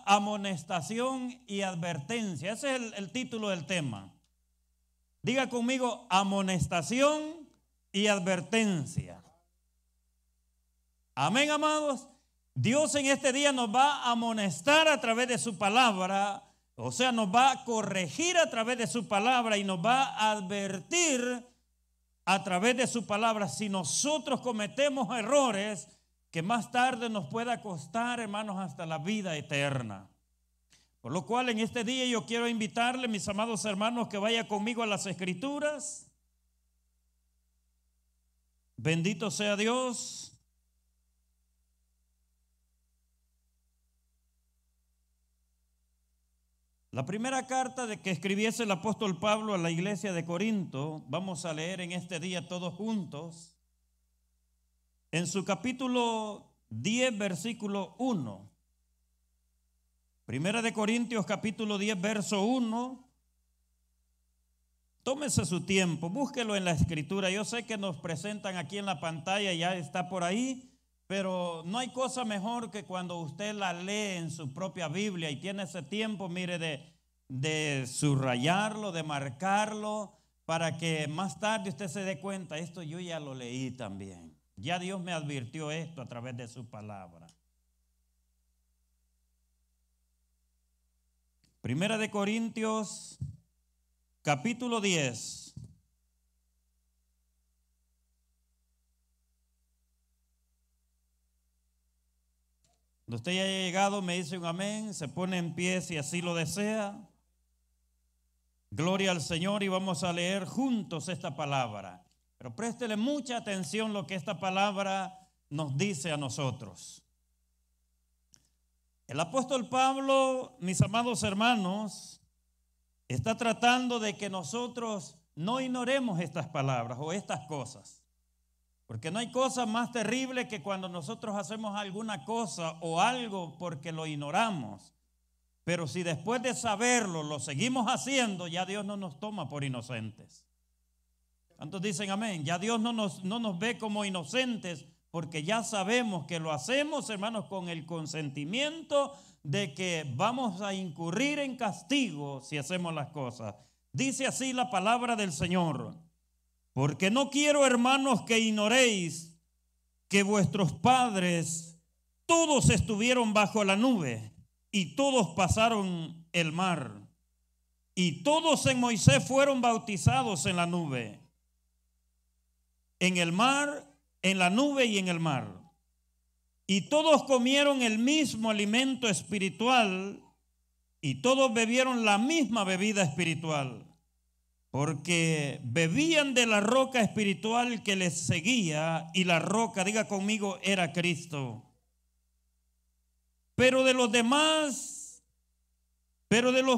Amonestación y advertencia. Ese es el título del tema. Diga conmigo, amonestación y advertencia. Amén, amados. Dios en este día nos va a amonestar a través de su palabra, o sea, nos va a corregir a través de su palabra y nos va a advertir a través de su palabra si nosotros cometemos errores que más tarde nos pueda costar, hermanos, hasta la vida eterna. Por lo cual en este día yo quiero invitarle, mis amados hermanos, que vaya conmigo a las Escrituras. Bendito sea Dios. La primera carta de que escribiese el apóstol Pablo a la iglesia de Corinto, vamos a leer en este día todos juntos. En su capítulo 10, versículo 1. Primera de Corintios, capítulo 10, verso 1. Tómese su tiempo, búsquelo en la escritura. Yo sé que nos presentan aquí en la pantalla, ya está por ahí, pero no hay cosa mejor que cuando usted la lee en su propia Biblia y tiene ese tiempo, mire, de subrayarlo, de marcarlo, para que más tarde usted se dé cuenta, esto yo ya lo leí también. Ya Dios me advirtió esto a través de su palabra. Primera de Corintios, capítulo 10. Cuando usted ya haya llegado, me dice un amén, se pone en pie si así lo desea. Gloria al Señor y vamos a leer juntos esta palabra. Pero préstele mucha atención lo que esta palabra nos dice a nosotros. El apóstol Pablo, mis amados hermanos, está tratando de que nosotros no ignoremos estas palabras o estas cosas. Porque no hay cosa más terrible que cuando nosotros hacemos alguna cosa o algo porque lo ignoramos. Pero si después de saberlo lo seguimos haciendo, ya Dios no nos toma por inocentes. ¿Cuántos dicen amén? Ya Dios no nos ve como inocentes porque ya sabemos que lo hacemos, hermanos, con el consentimiento de que vamos a incurrir en castigo si hacemos las cosas. Dice así la palabra del Señor. Porque no quiero, hermanos, que ignoréis que vuestros padres todos estuvieron bajo la nube y todos pasaron el mar. Y todos en Moisés fueron bautizados en la nube, en el mar, en la nube y en el mar. Y todos comieron el mismo alimento espiritual y todos bebieron la misma bebida espiritual. Porque bebían de la roca espiritual que les seguía, y la roca, diga conmigo, era Cristo. Pero de los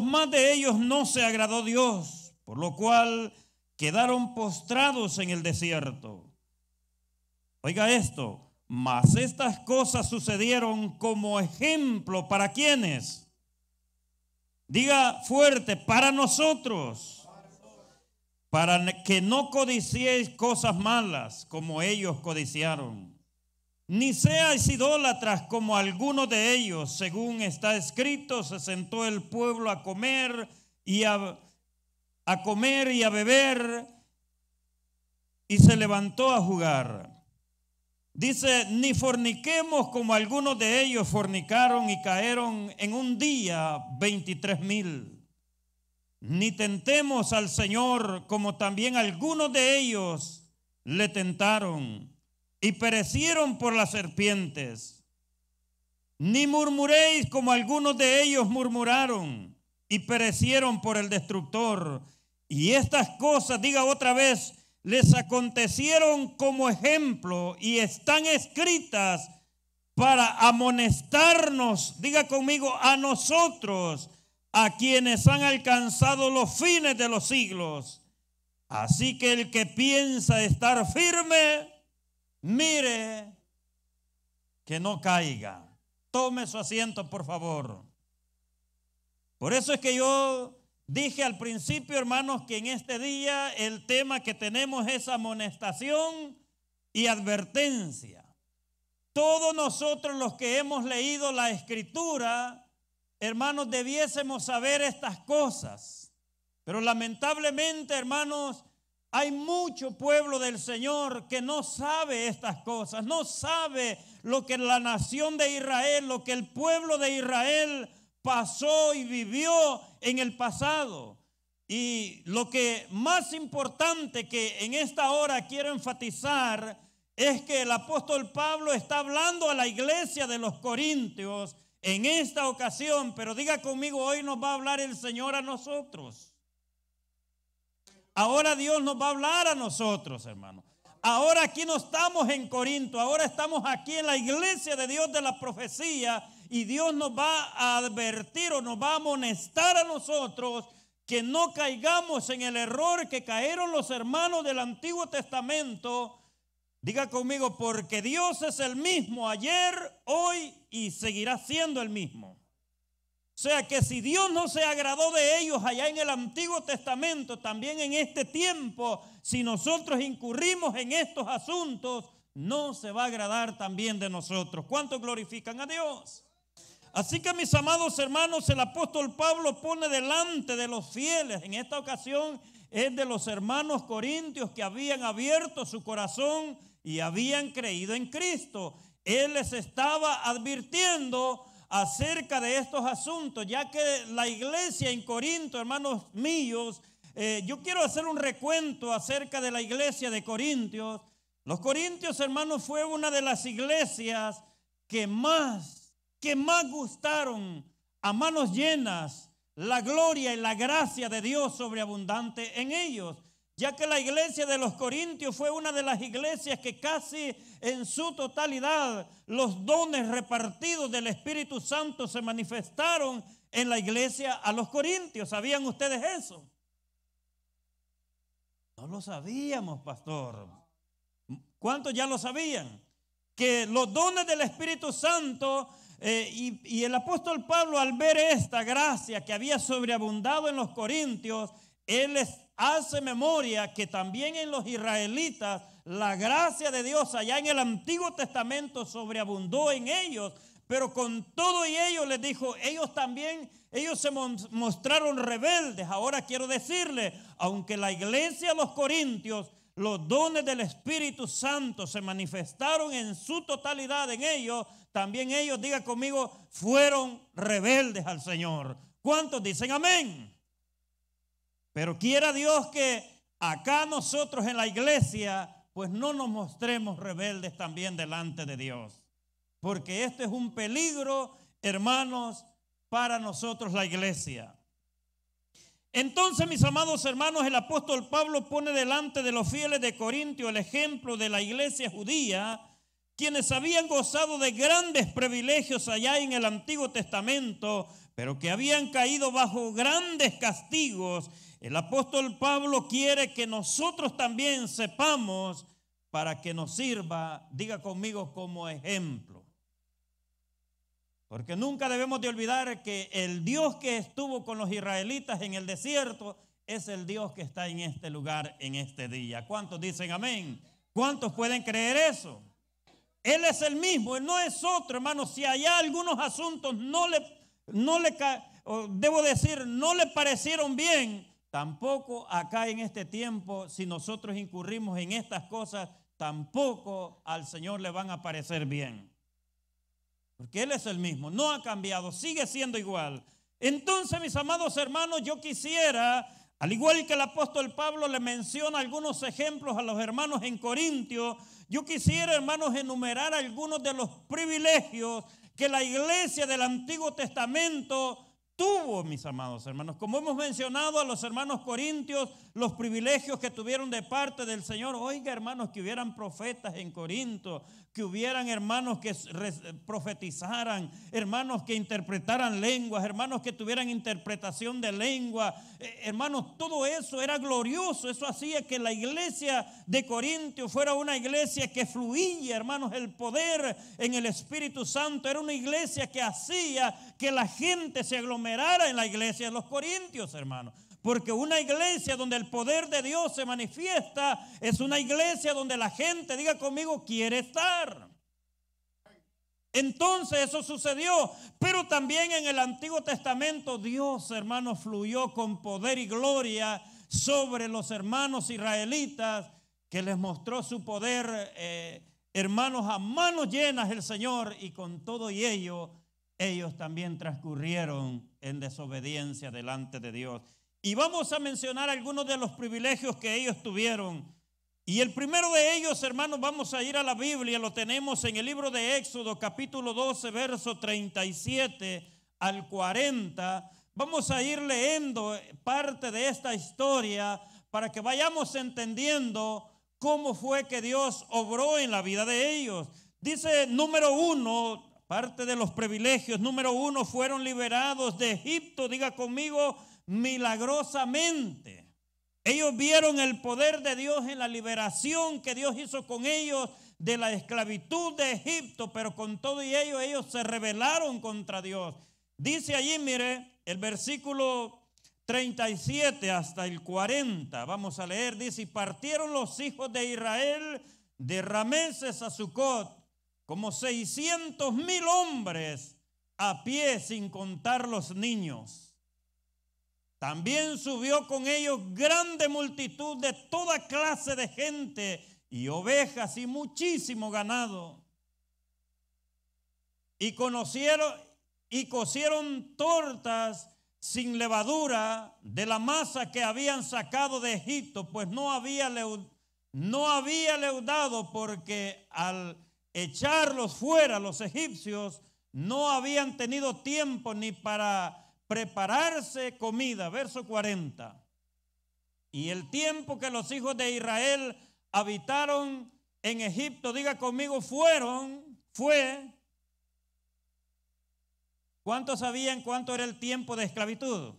más de ellos no se agradó Dios, por lo cual quedaron postrados en el desierto. Oiga esto, mas estas cosas sucedieron como ejemplo, ¿para quiénes? Diga fuerte, para nosotros. Para que no codiciéis cosas malas como ellos codiciaron, ni seáis idólatras como algunos de ellos. Según está escrito, se sentó el pueblo a comer y a beber, y se levantó a jugar. Dice, ni forniquemos como algunos de ellos fornicaron y cayeron en un día 23,000. Ni tentemos al Señor como también algunos de ellos le tentaron y perecieron por las serpientes. Ni murmuréis como algunos de ellos murmuraron y perecieron por el destructor. Y estas cosas, diga otra vez, les acontecieron como ejemplo y están escritas para amonestarnos, diga conmigo, a nosotros, a quienes han alcanzado los fines de los siglos. Así que el que piensa estar firme, mire que no caiga. Tome su asiento, por favor. Por eso es que yo dije al principio, hermanos, que en este día el tema que tenemos es amonestación y advertencia. Todos nosotros los que hemos leído la Escritura hermanos, debiésemos saber estas cosas. Pero lamentablemente, hermanos, hay mucho pueblo del Señor que no sabe estas cosas, no sabe lo que la nación de Israel, lo que el pueblo de Israel pasó y vivió en el pasado. Y lo que más importante que en esta hora quiero enfatizar es que el apóstol Pablo está hablando a la iglesia de los Corintios en esta ocasión, pero diga conmigo, hoy nos va a hablar el Señor a nosotros. Ahora Dios nos va a hablar a nosotros, hermanos. Ahora aquí no estamos en Corinto, ahora estamos aquí en la iglesia de Dios de la profecía y Dios nos va a advertir o nos va a amonestar a nosotros que no caigamos en el error que cayeron los hermanos del Antiguo Testamento. Diga conmigo, porque Dios es el mismo ayer, hoy y seguirá siendo el mismo. O sea que si Dios no se agradó de ellos allá en el Antiguo Testamento, también en este tiempo, si nosotros incurrimos en estos asuntos, no se va a agradar también de nosotros. ¿Cuántos glorifican a Dios? Así que, mis amados hermanos, el apóstol Pablo pone delante de los fieles, en esta ocasión es de los hermanos corintios que habían abierto su corazón y habían creído en Cristo. Él les estaba advirtiendo acerca de estos asuntos, ya que la iglesia en Corinto, hermanos míos, yo quiero hacer un recuento acerca de la iglesia de Corintios. Los Corintios, hermanos, fue una de las iglesias que más gustaron a manos llenas la gloria y la gracia de Dios sobreabundante en ellos, ya que la iglesia de los Corintios fue una de las iglesias que casi en su totalidad los dones repartidos del Espíritu Santo se manifestaron en la iglesia a los Corintios. ¿Sabían ustedes eso? No lo sabíamos, pastor. ¿Cuántos ya lo sabían? Que los dones del Espíritu Santo y el apóstol Pablo, al ver esta gracia que había sobreabundado en los Corintios, él les hace memoria que también en los israelitas la gracia de Dios allá en el Antiguo Testamento sobreabundó en ellos, pero con todo y ello les dijo, ellos se mostraron rebeldes. Ahora quiero decirle, aunque la iglesia de los Corintios, los dones del Espíritu Santo se manifestaron en su totalidad en ellos, también ellos, diga conmigo, fueron rebeldes al Señor. ¿Cuántos dicen amén? Pero quiera Dios que acá nosotros en la iglesia pues no nos mostremos rebeldes también delante de Dios, porque este es un peligro, hermanos, para nosotros la iglesia. Entonces, mis amados hermanos, el apóstol Pablo pone delante de los fieles de Corintio el ejemplo de la iglesia judía, quienes habían gozado de grandes privilegios allá en el Antiguo Testamento, pero que habían caído bajo grandes castigos. El apóstol Pablo quiere que nosotros también sepamos para que nos sirva, diga conmigo, como ejemplo. Porque nunca debemos de olvidar que el Dios que estuvo con los israelitas en el desierto es el Dios que está en este lugar en este día. ¿Cuántos dicen amén? ¿Cuántos pueden creer eso? Él es el mismo, Él no es otro, hermano. Si allá algunos asuntos no le parecieron bien, tampoco acá en este tiempo, si nosotros incurrimos en estas cosas, tampoco al Señor le van a parecer bien. Porque Él es el mismo, no ha cambiado, sigue siendo igual. Entonces, mis amados hermanos, yo quisiera, al igual que el apóstol Pablo le menciona algunos ejemplos a los hermanos en Corintio, yo quisiera, hermanos, enumerar algunos de los privilegios que la iglesia del Antiguo Testamento tuvo, mis amados hermanos. Como hemos mencionado a los hermanos corintios, los privilegios que tuvieron de parte del Señor. Oiga, hermanos, que hubieran profetas en Corinto, que hubieran hermanos que profetizaran, hermanos que interpretaran lenguas, hermanos que tuvieran interpretación de lengua. Hermanos, todo eso era glorioso. Eso hacía que la iglesia de Corintio fuera una iglesia que fluía, hermanos, el poder en el Espíritu Santo. Era una iglesia que hacía que la gente se aglomerara en la iglesia de los Corintios, hermanos. Porque una iglesia donde el poder de Dios se manifiesta es una iglesia donde la gente, diga conmigo, quiere estar. Entonces eso sucedió, pero también en el Antiguo Testamento Dios, hermanos, fluyó con poder y gloria sobre los hermanos israelitas, que les mostró su poder, hermanos, a manos llenas el Señor, y con todo y ellos también transcurrieron en desobediencia delante de Dios. Y vamos a mencionar algunos de los privilegios que ellos tuvieron. Y el primero de ellos, hermanos, vamos a ir a la Biblia, lo tenemos en el libro de Éxodo, capítulo 12, verso 37 al 40. Vamos a ir leyendo parte de esta historia para que vayamos entendiendo cómo fue que Dios obró en la vida de ellos. Dice, número uno, parte de los privilegios, número uno, fueron liberados de Egipto, diga conmigo, milagrosamente. Ellos vieron el poder de Dios en la liberación que Dios hizo con ellos de la esclavitud de Egipto, pero con todo y ellos se rebelaron contra Dios. Dice allí, mire, el versículo 37 hasta el 40, vamos a leer, dice, y partieron los hijos de Israel de Rameses a Sucot, como 600,000 hombres a pie, sin contar los niños. También subió con ellos grande multitud de toda clase de gente y ovejas y muchísimo ganado. Y cocieron tortas sin levadura de la masa que habían sacado de Egipto, pues no había leudado, porque al echarlos fuera los egipcios no habían tenido tiempo ni para prepararse comida. Verso 40. Y el tiempo que los hijos de Israel habitaron en Egipto, diga conmigo, fue. ¿Cuántos sabían cuánto era el tiempo de esclavitud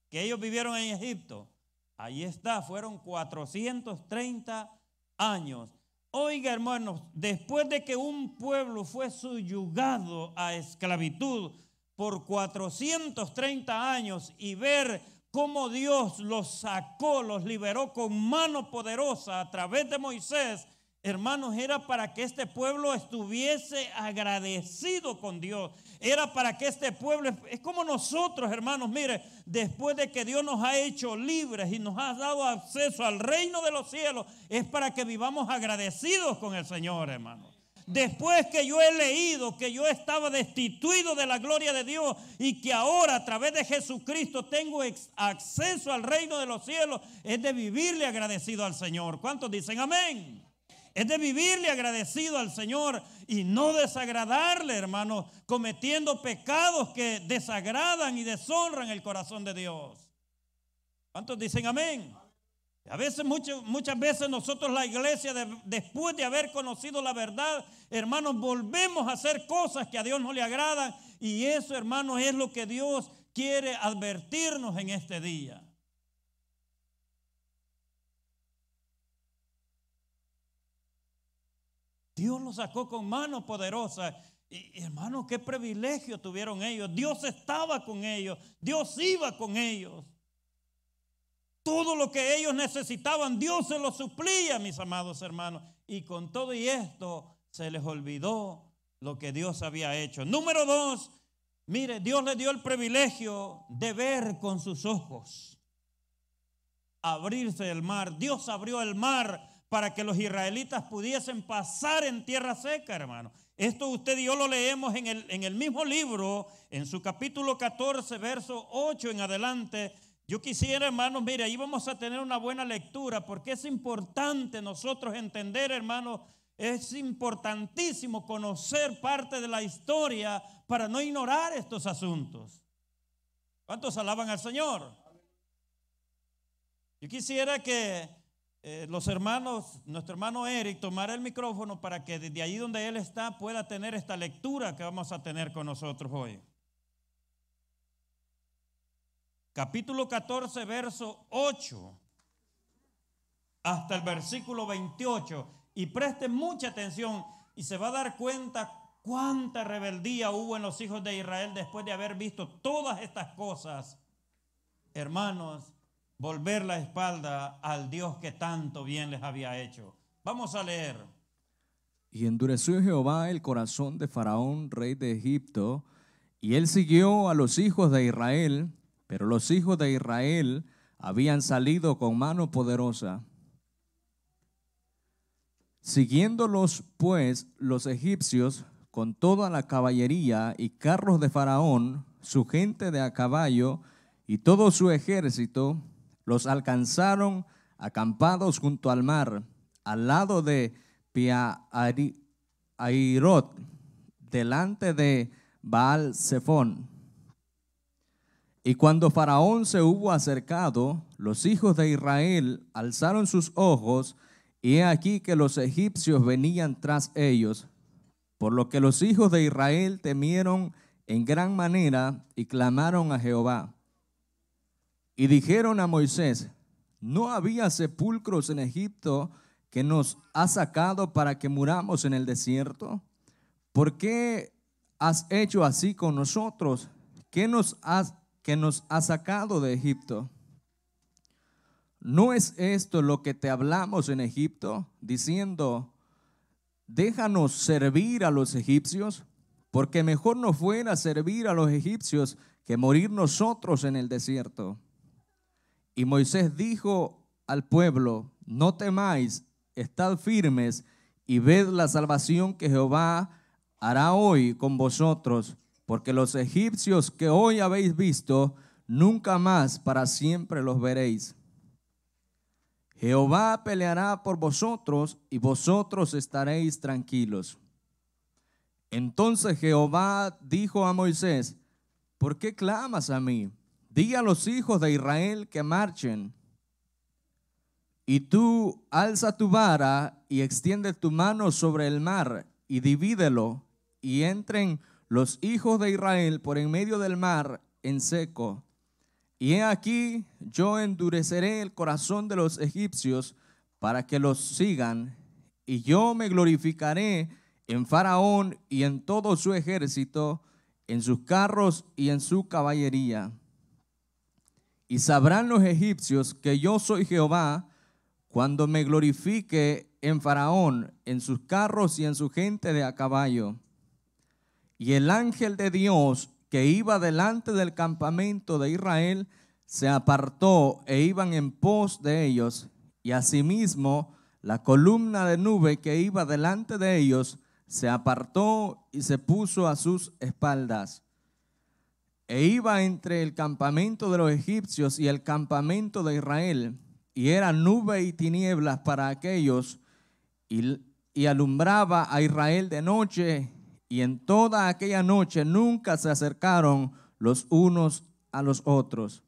que ellos vivieron en Egipto? Ahí está, fueron 430 años. Oiga, hermanos, después de que un pueblo fue subyugado a esclavitud por 430 años y ver cómo Dios los sacó, los liberó con mano poderosa a través de Moisés, hermanos, era para que este pueblo estuviese agradecido con Dios. Era para que este pueblo, es como nosotros, hermanos, mire, después de que Dios nos ha hecho libres y nos ha dado acceso al reino de los cielos, es para que vivamos agradecidos con el Señor, hermanos. Después que yo he leído que yo estaba destituido de la gloria de Dios y que ahora a través de Jesucristo tengo acceso al reino de los cielos, es de vivirle agradecido al Señor. ¿Cuántos dicen amén? Es de vivirle agradecido al Señor y no desagradarle, hermanos, cometiendo pecados que desagradan y deshonran el corazón de Dios. ¿Cuántos dicen amén? A veces, muchas veces nosotros, la iglesia, después de haber conocido la verdad, hermanos, volvemos a hacer cosas que a Dios no le agradan, y eso, hermanos, es lo que Dios quiere advertirnos en este día. Dios los sacó con mano poderosa. Y hermanos, qué privilegio tuvieron ellos. Dios estaba con ellos, Dios iba con ellos. Todo lo que ellos necesitaban, Dios se lo suplía, mis amados hermanos. Y con todo y esto, se les olvidó lo que Dios había hecho. Número 2, mire, Dios les dio el privilegio de ver con sus ojos. Abrirse el mar. Dios abrió el mar para que los israelitas pudiesen pasar en tierra seca, hermano. Esto usted y yo lo leemos en el mismo libro, en su capítulo 14, verso 8 en adelante. Yo quisiera, hermanos, mire, ahí vamos a tener una buena lectura, porque es importante nosotros entender, hermanos, es importantísimo conocer parte de la historia para no ignorar estos asuntos. ¿Cuántos alaban al Señor? Yo quisiera que los hermanos, nuestro hermano Eric, tomara el micrófono para que desde ahí donde él está pueda tener esta lectura que vamos a tener con nosotros hoy. Capítulo 14, verso 8 hasta el versículo 28. Y preste mucha atención y se va a dar cuenta cuánta rebeldía hubo en los hijos de Israel después de haber visto todas estas cosas. Hermanos, volver la espalda al Dios que tanto bien les había hecho. Vamos a leer. Y endureció Jehová el corazón de Faraón, rey de Egipto, y él siguió a los hijos de Israel, pero los hijos de Israel habían salido con mano poderosa. Siguiéndolos pues los egipcios con toda la caballería y carros de Faraón, su gente de a caballo y todo su ejército, los alcanzaron acampados junto al mar, al lado de Pi-hahirot, delante de Baal-zephón. Y cuando Faraón se hubo acercado, los hijos de Israel alzaron sus ojos, y he aquí que los egipcios venían tras ellos, por lo que los hijos de Israel temieron en gran manera y clamaron a Jehová. Y dijeron a Moisés: ¿no había sepulcros en Egipto que nos ha sacado para que muramos en el desierto? ¿Por qué has hecho así con nosotros? ¿Qué nos ha sacado de Egipto? ¿No es esto lo que te hablamos en Egipto, diciendo: déjanos servir a los egipcios? Porque mejor nos fuera servir a los egipcios que morir nosotros en el desierto. Y Moisés dijo al pueblo: no temáis, estad firmes y ved la salvación que Jehová hará hoy con vosotros, porque los egipcios que hoy habéis visto, nunca más para siempre los veréis. Jehová peleará por vosotros y vosotros estaréis tranquilos. Entonces Jehová dijo a Moisés: ¿por qué clamas a mí? Di a los hijos de Israel que marchen. Y tú alza tu vara y extiende tu mano sobre el mar y divídelo, y entren los hijos de Israel por en medio del mar en seco. Y he aquí, yo endureceré el corazón de los egipcios para que los sigan, y yo me glorificaré en Faraón y en todo su ejército, en sus carros y en su caballería. Y sabrán los egipcios que yo soy Jehová, cuando me glorifique en Faraón, en sus carros y en su gente de a caballo. Y el ángel de Dios que iba delante del campamento de Israel se apartó e iban en pos de ellos, y asimismo la columna de nube que iba delante de ellos se apartó y se puso a sus espaldas. E iba entre el campamento de los egipcios y el campamento de Israel, y era nube y tinieblas para aquellos, y alumbraba a Israel de noche, y en toda aquella noche nunca se acercaron los unos a los otros.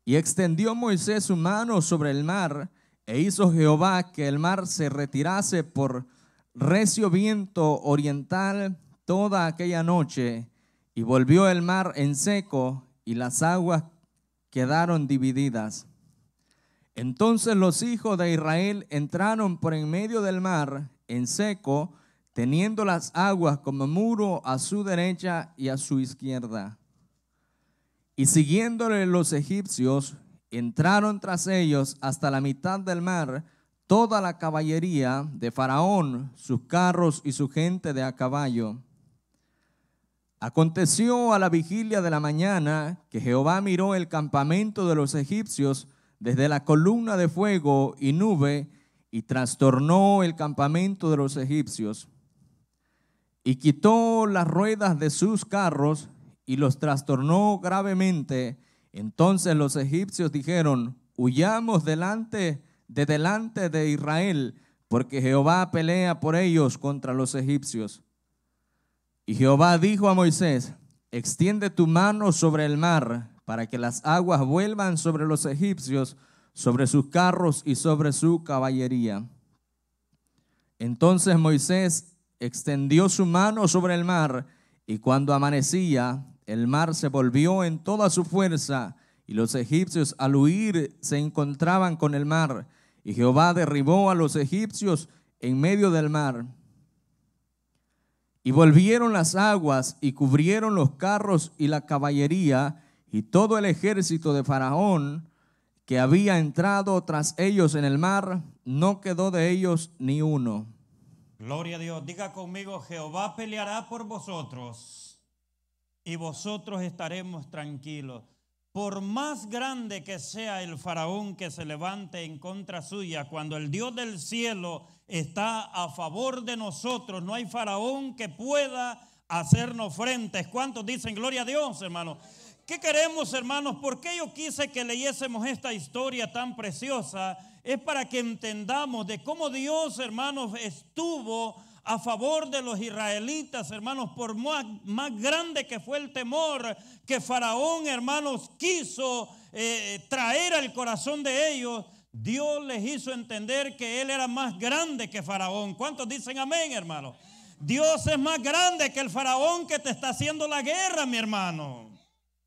Y extendió Moisés su mano sobre el mar, e hizo Jehová que el mar se retirase por recio viento oriental toda aquella noche, y volvió el mar en seco, y las aguas quedaron divididas. Entonces los hijos de Israel entraron por en medio del mar en seco, teniendo las aguas como muro a su derecha y a su izquierda. Y siguiéndole los egipcios, entraron tras ellos hasta la mitad del mar toda la caballería de Faraón, sus carros y su gente de a caballo. Aconteció a la vigilia de la mañana que Jehová miró el campamento de los egipcios desde la columna de fuego y nube, y trastornó el campamento de los egipcios. Y quitó las ruedas de sus carros y los trastornó gravemente. Entonces los egipcios dijeron: huyamos delante de Israel, porque Jehová pelea por ellos contra los egipcios. Y Jehová dijo a Moisés: extiende tu mano sobre el mar, para que las aguas vuelvan sobre los egipcios, sobre sus carros y sobre su caballería. Entonces Moisés extendió su mano sobre el mar, y cuando amanecía, el mar se volvió en toda su fuerza, y los egipcios al huir se encontraban con el mar, y Jehová derribó a los egipcios en medio del mar. Y volvieron las aguas y cubrieron los carros y la caballería, y todo el ejército de Faraón que había entrado tras ellos en el mar, no quedó de ellos ni uno. Gloria a Dios. Diga conmigo, Jehová peleará por vosotros y vosotros estaremos tranquilos. Por más grande que sea el faraón que se levante en contra suya, cuando el Dios del cielo está a favor de nosotros, no hay faraón que pueda hacernos frente. ¿Cuántos dicen gloria a Dios, hermanos? ¿Qué queremos, hermanos? ¿Por qué yo quise que leyésemos esta historia tan preciosa? Es para que entendamos de cómo Dios, hermanos, estuvo a favor de los israelitas, hermanos, por más grande que fue el temor que Faraón, hermanos, quiso traer al corazón de ellos. Dios les hizo entender que Él era más grande que Faraón. ¿Cuántos dicen amén, hermanos? Dios es más grande que el Faraón que te está haciendo la guerra, mi hermano.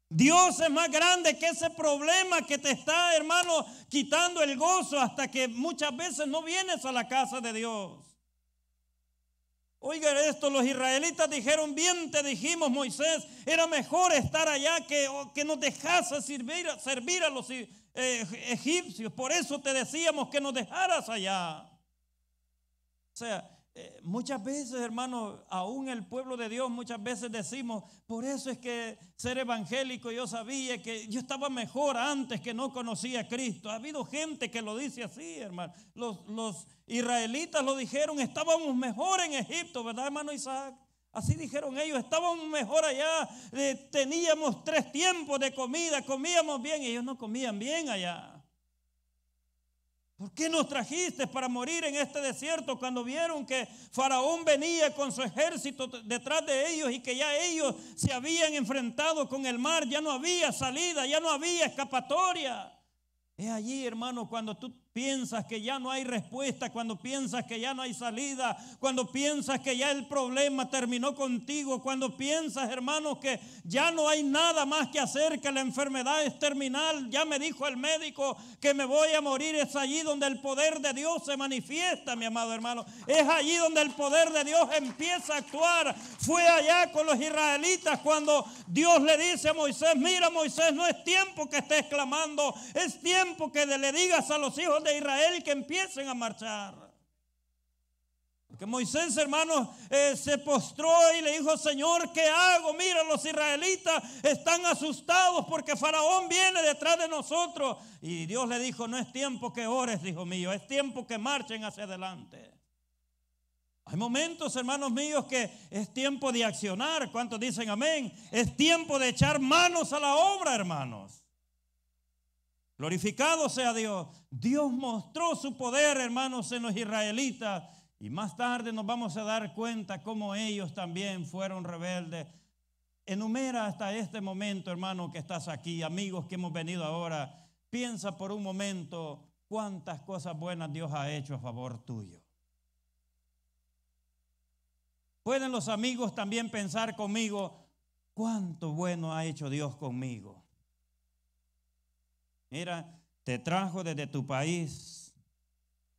Dios es más grande que ese problema que te está, hermano, quitando el gozo hasta que muchas veces no vienes a la casa de Dios. Oiga esto, los israelitas dijeron, bien te dijimos, Moisés, era mejor estar allá que nos dejase servir a los egipcios. Por eso te decíamos que nos dejaras allá. O sea, muchas veces, hermanos, aún el pueblo de Dios, muchas veces decimos, por eso es que ser evangélico, yo sabía que yo estaba mejor antes que no conocía a Cristo. Ha habido gente que lo dice así, hermano. Los israelitas lo dijeron, estábamos mejor en Egipto, ¿verdad, hermano Isaac? Así dijeron ellos, estábamos mejor allá, teníamos 3 tiempos de comida, comíamos bien, y ellos no comían bien allá. ¿Por qué nos trajiste para morir en este desierto cuando vieron que Faraón venía con su ejército detrás de ellos y que ya ellos se habían enfrentado con el mar? Ya no había salida, ya no había escapatoria. Es allí, hermano, cuando tú piensas que ya no hay respuesta, cuando piensas que ya no hay salida, cuando piensas que ya el problema terminó contigo, cuando piensas, hermano, que ya no hay nada más que hacer, que la enfermedad es terminal, ya me dijo el médico que me voy a morir. Es allí donde el poder de Dios se manifiesta, mi amado hermano. Es allí donde el poder de Dios empieza a actuar. Fue allá con los israelitas cuando Dios le dice a Moisés, mira, Moisés, no es tiempo que estés clamando, es tiempo que le digas a los hijos de Israel que empiecen a marchar. Porque Moisés, hermanos, se postró y le dijo, Señor, ¿qué hago? Mira, los israelitas están asustados porque Faraón viene detrás de nosotros. Y Dios le dijo, no es tiempo que ores, hijo mío, es tiempo que marchen hacia adelante. Hay momentos, hermanos míos, que es tiempo de accionar. ¿Cuántos dicen amén? Es tiempo de echar manos a la obra, hermanos. Glorificado sea Dios. Dios mostró su poder, hermanos, en los israelitas. Y más tarde nos vamos a dar cuenta cómo ellos también fueron rebeldes. Enumera hasta este momento, hermano, que estás aquí, amigos que hemos venido ahora. Piensa por un momento cuántas cosas buenas Dios ha hecho a favor tuyo. Pueden los amigos también pensar conmigo, cuánto bueno ha hecho Dios conmigo. Mira, te trajo desde tu país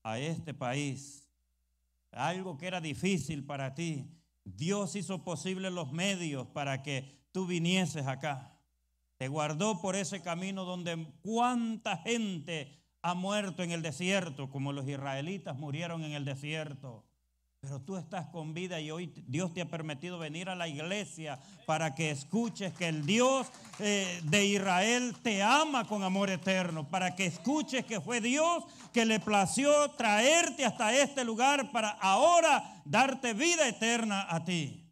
a este país, algo que era difícil para ti. Dios hizo posible los medios para que tú vinieses acá. Te guardó por ese camino donde cuánta gente ha muerto en el desierto, como los israelitas murieron en el desierto. Pero tú estás con vida y hoy Dios te ha permitido venir a la iglesia para que escuches que el Dios de Israel te ama con amor eterno. Para que escuches que fue Dios que le plació traerte hasta este lugar para ahora darte vida eterna a ti.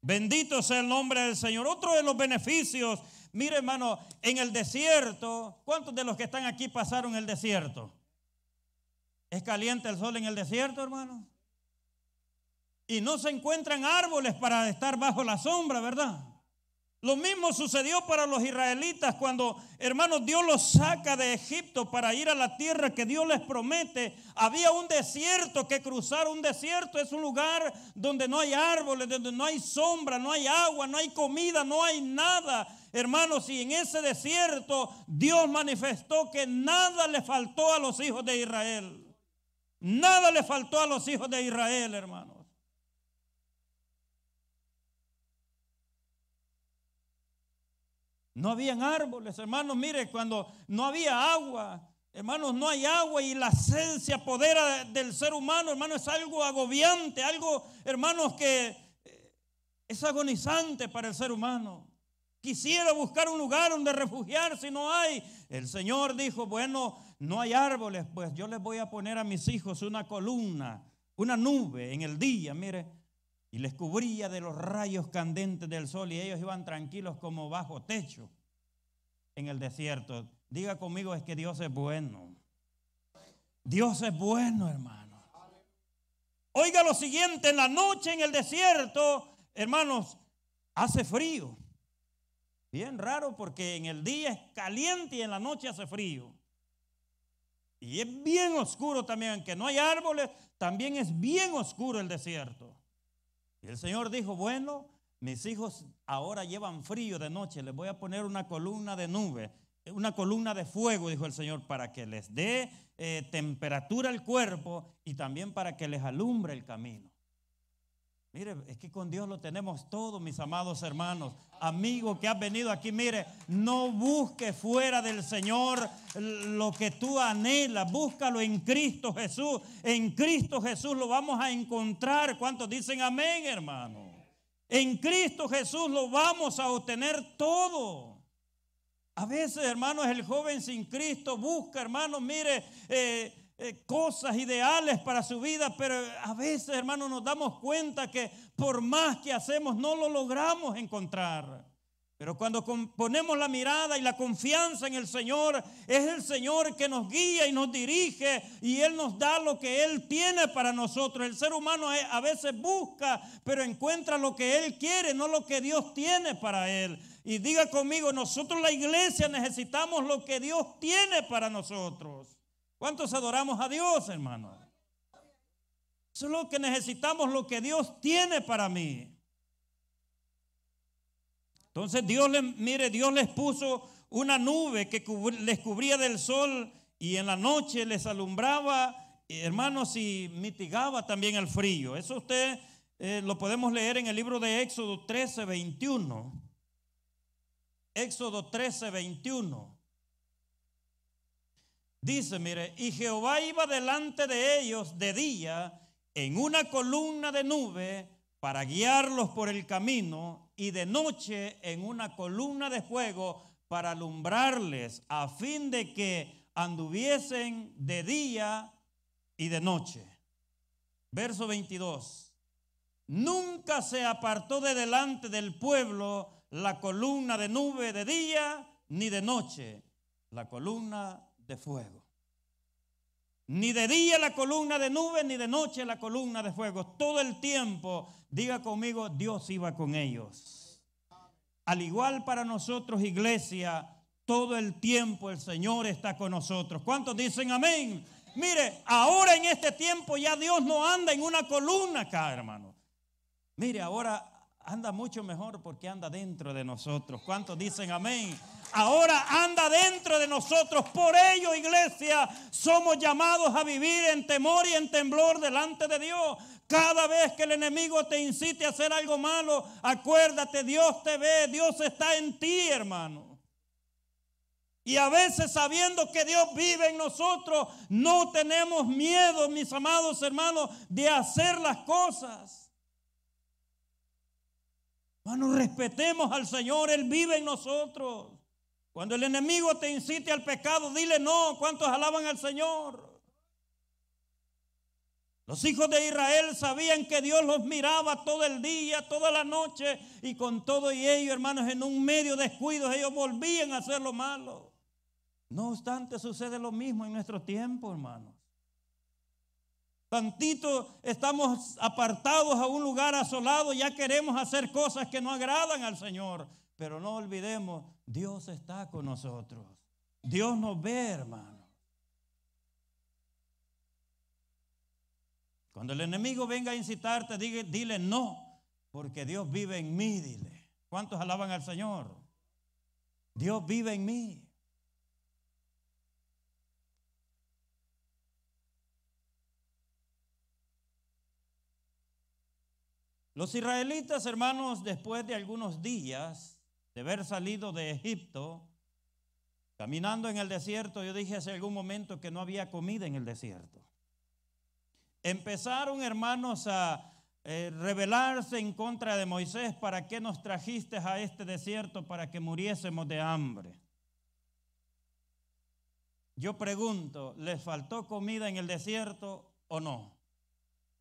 Bendito sea el nombre del Señor. Otro de los beneficios, mire hermano, en el desierto, ¿cuántos de los que están aquí pasaron el desierto? ¿Es caliente el sol en el desierto, hermano? Y no se encuentran árboles para estar bajo la sombra, ¿verdad? Lo mismo sucedió para los israelitas cuando, hermanos, Dios los saca de Egipto para ir a la tierra que Dios les promete. Había un desierto que cruzar. Un desierto es un lugar donde no hay árboles, donde no hay sombra, no hay agua, no hay comida, no hay nada. Hermanos, y en ese desierto Dios manifestó que nada le faltó a los hijos de Israel. Nada le faltó a los hijos de Israel, hermanos. No habían árboles, hermanos. Mire, cuando no había agua, hermanos, no hay agua y la sed se apodera del ser humano, hermano, es algo agobiante, algo, hermanos, que es agonizante para el ser humano. Quisiera buscar un lugar donde refugiarse y no hay. El Señor dijo, bueno, no hay árboles, pues yo les voy a poner a mis hijos una columna, una nube en el día, mire, y les cubría de los rayos candentes del sol y ellos iban tranquilos como bajo techo en el desierto. Diga conmigo, es que Dios es bueno. Dios es bueno, hermano. Oiga lo siguiente, en la noche en el desierto, hermanos, hace frío. Bien raro porque en el día es caliente y en la noche hace frío. Y es bien oscuro también, aunque no hay árboles, también es bien oscuro el desierto. Y el Señor dijo, bueno, mis hijos ahora llevan frío de noche, les voy a poner una columna de nube, una columna de fuego, dijo el Señor, para que les dé temperatura al cuerpo y también para que les alumbre el camino. Mire, es que con Dios lo tenemos todo, mis amados hermanos. Amigo que has venido aquí, mire, no busques fuera del Señor lo que tú anhelas. Búscalo en Cristo Jesús. En Cristo Jesús lo vamos a encontrar. ¿Cuántos dicen amén, hermano? En Cristo Jesús lo vamos a obtener todo. A veces, hermanos, el joven sin Cristo busca, hermanos, mire, cosas ideales para su vida, pero a veces, hermanos, nos damos cuenta que por más que hacemos no lo logramos encontrar. Pero cuando ponemos la mirada y la confianza en el Señor, es el Señor que nos guía y nos dirige y Él nos da lo que Él tiene para nosotros. El ser humano a veces busca, pero encuentra lo que Él quiere, no lo que Dios tiene para Él. Y diga conmigo, nosotros la iglesia necesitamos lo que Dios tiene para nosotros. ¿Cuántos adoramos a Dios, hermano? Eso es lo que necesitamos, lo que Dios tiene para mí. Entonces Dios les puso una nube que les cubría del sol y en la noche les alumbraba, hermanos, y mitigaba también el frío. Eso usted lo podemos leer en el libro de Éxodo 13, 21. Éxodo 13, 21. Dice, mire, y Jehová iba delante de ellos de día en una columna de nube para guiarlos por el camino y de noche en una columna de fuego para alumbrarles a fin de que anduviesen de día y de noche. Verso 22. Nunca se apartó de delante del pueblo la columna de nube de día ni de noche, la columna de fuego. Ni de día la columna de nube, ni de noche la columna de fuego. Todo el tiempo, diga conmigo, Dios iba con ellos. Al igual para nosotros, iglesia, todo el tiempo el Señor está con nosotros. ¿Cuántos dicen amén? Mire, ahora en este tiempo ya Dios no anda en una columna acá, hermano. Mire, ahora anda mucho mejor porque anda dentro de nosotros. ¿Cuántos dicen amén? Ahora anda dentro de nosotros. Por ello, iglesia, somos llamados a vivir en temor y en temblor delante de Dios. Cada vez que el enemigo te incite a hacer algo malo, acuérdate, Dios te ve, Dios está en ti, hermano. Y a veces sabiendo que Dios vive en nosotros, no tenemos miedo, mis amados hermanos, de hacer las cosas. Hermanos, respetemos al Señor, Él vive en nosotros. Cuando el enemigo te incite al pecado, dile no. ¿Cuántos alaban al Señor? Los hijos de Israel sabían que Dios los miraba todo el día, toda la noche, y con todo y ello, hermanos, en un medio descuido, ellos volvían a hacer lo malo. No obstante, sucede lo mismo en nuestro tiempo, hermanos. Tantito estamos apartados a un lugar asolado, ya queremos hacer cosas que no agradan al Señor. Pero no olvidemos, Dios está con nosotros. Dios nos ve, hermano. Cuando el enemigo venga a incitarte, dile no, porque Dios vive en mí, dile. ¿Cuántos alaban al Señor? Dios vive en mí. Los israelitas, hermanos, después de algunos días de haber salido de Egipto, Caminando en el desierto, yo dije hace algún momento que no había comida en el desierto. Empezaron, hermanos, a rebelarse en contra de Moisés. ¿Para qué nos trajiste a este desierto? Para que muriésemos de hambre. Yo pregunto, ¿les faltó comida en el desierto o no?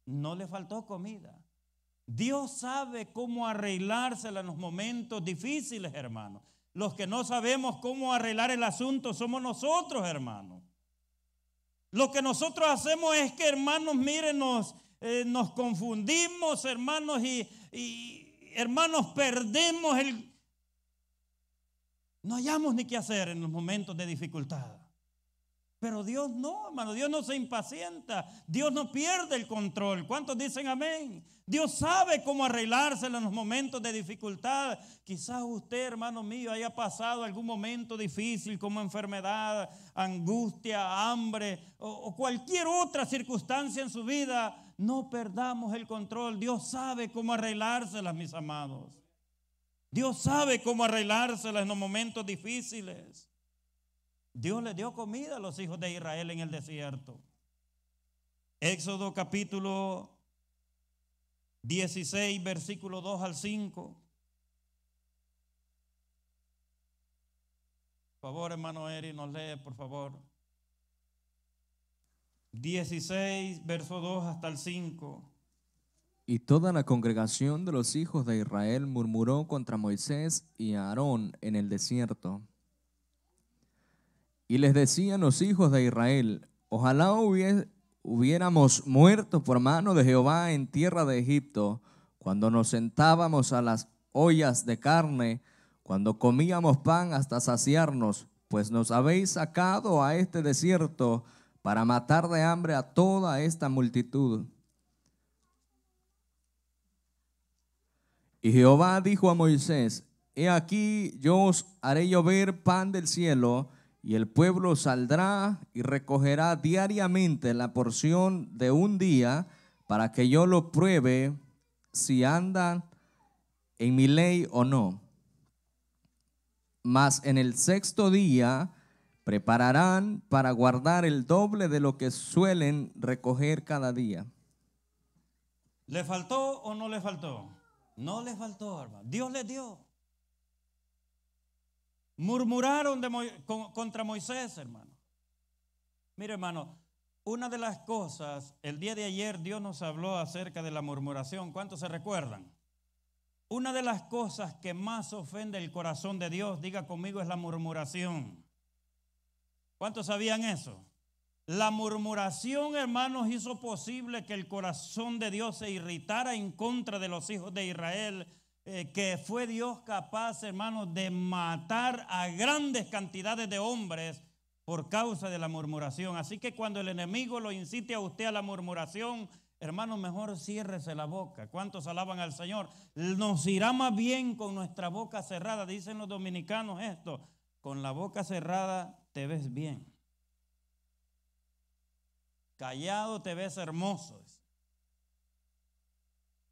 No le faltó comida. Dios sabe cómo arreglársela en los momentos difíciles, hermanos. Los que no sabemos cómo arreglar el asunto somos nosotros, hermanos. Lo que nosotros hacemos es que, hermanos, miren, nos confundimos, hermanos, y hermanos, perdemos no hallamos ni qué hacer en los momentos de dificultad. Pero Dios no, hermano, Dios no se impacienta, Dios no pierde el control. ¿Cuántos dicen amén? Dios sabe cómo arreglárselo en los momentos de dificultad. Quizás usted, hermano mío, haya pasado algún momento difícil como enfermedad, angustia, hambre o cualquier otra circunstancia en su vida. No perdamos el control. Dios sabe cómo arreglárselas, mis amados. Dios sabe cómo arreglárselas en los momentos difíciles. Dios les dio comida a los hijos de Israel en el desierto. Éxodo capítulo 16, versículo 2 al 5. Por favor, hermano Eri, nos lee, por favor. 16, verso 2 hasta el 5. Y toda la congregación de los hijos de Israel murmuró contra Moisés y Aarón en el desierto. Y les decían los hijos de Israel: ojalá hubiéramos muerto por mano de Jehová en tierra de Egipto, cuando nos sentábamos a las ollas de carne, cuando comíamos pan hasta saciarnos, pues nos habéis sacado a este desierto para matar de hambre a toda esta multitud. Y Jehová dijo a Moisés: he aquí, yo os haré llover pan del cielo, y el pueblo saldrá y recogerá diariamente la porción de un día, para que yo lo pruebe si andan en mi ley o no. Mas en el sexto día prepararán para guardar el doble de lo que suelen recoger cada día. ¿Le faltó o no le faltó? No le faltó, hermano. Dios les dio. Murmuraron contra Moisés, hermano. Mire, hermano, una de las cosas, el día de ayer Dios nos habló acerca de la murmuración. ¿Cuántos se recuerdan? Una de las cosas que más ofende el corazón de Dios, diga conmigo, es la murmuración. ¿Cuántos sabían eso? La murmuración, hermanos, hizo posible que el corazón de Dios se irritara en contra de los hijos de Israel, que fue Dios capaz, hermanos, de matar a grandes cantidades de hombres por causa de la murmuración. Así que cuando el enemigo lo incite a usted a la murmuración, hermano, mejor ciérrese la boca. ¿Cuántos alaban al Señor? Nos irá más bien con nuestra boca cerrada. Dicen los dominicanos esto: con la boca cerrada te ves bien, callado te ves hermoso.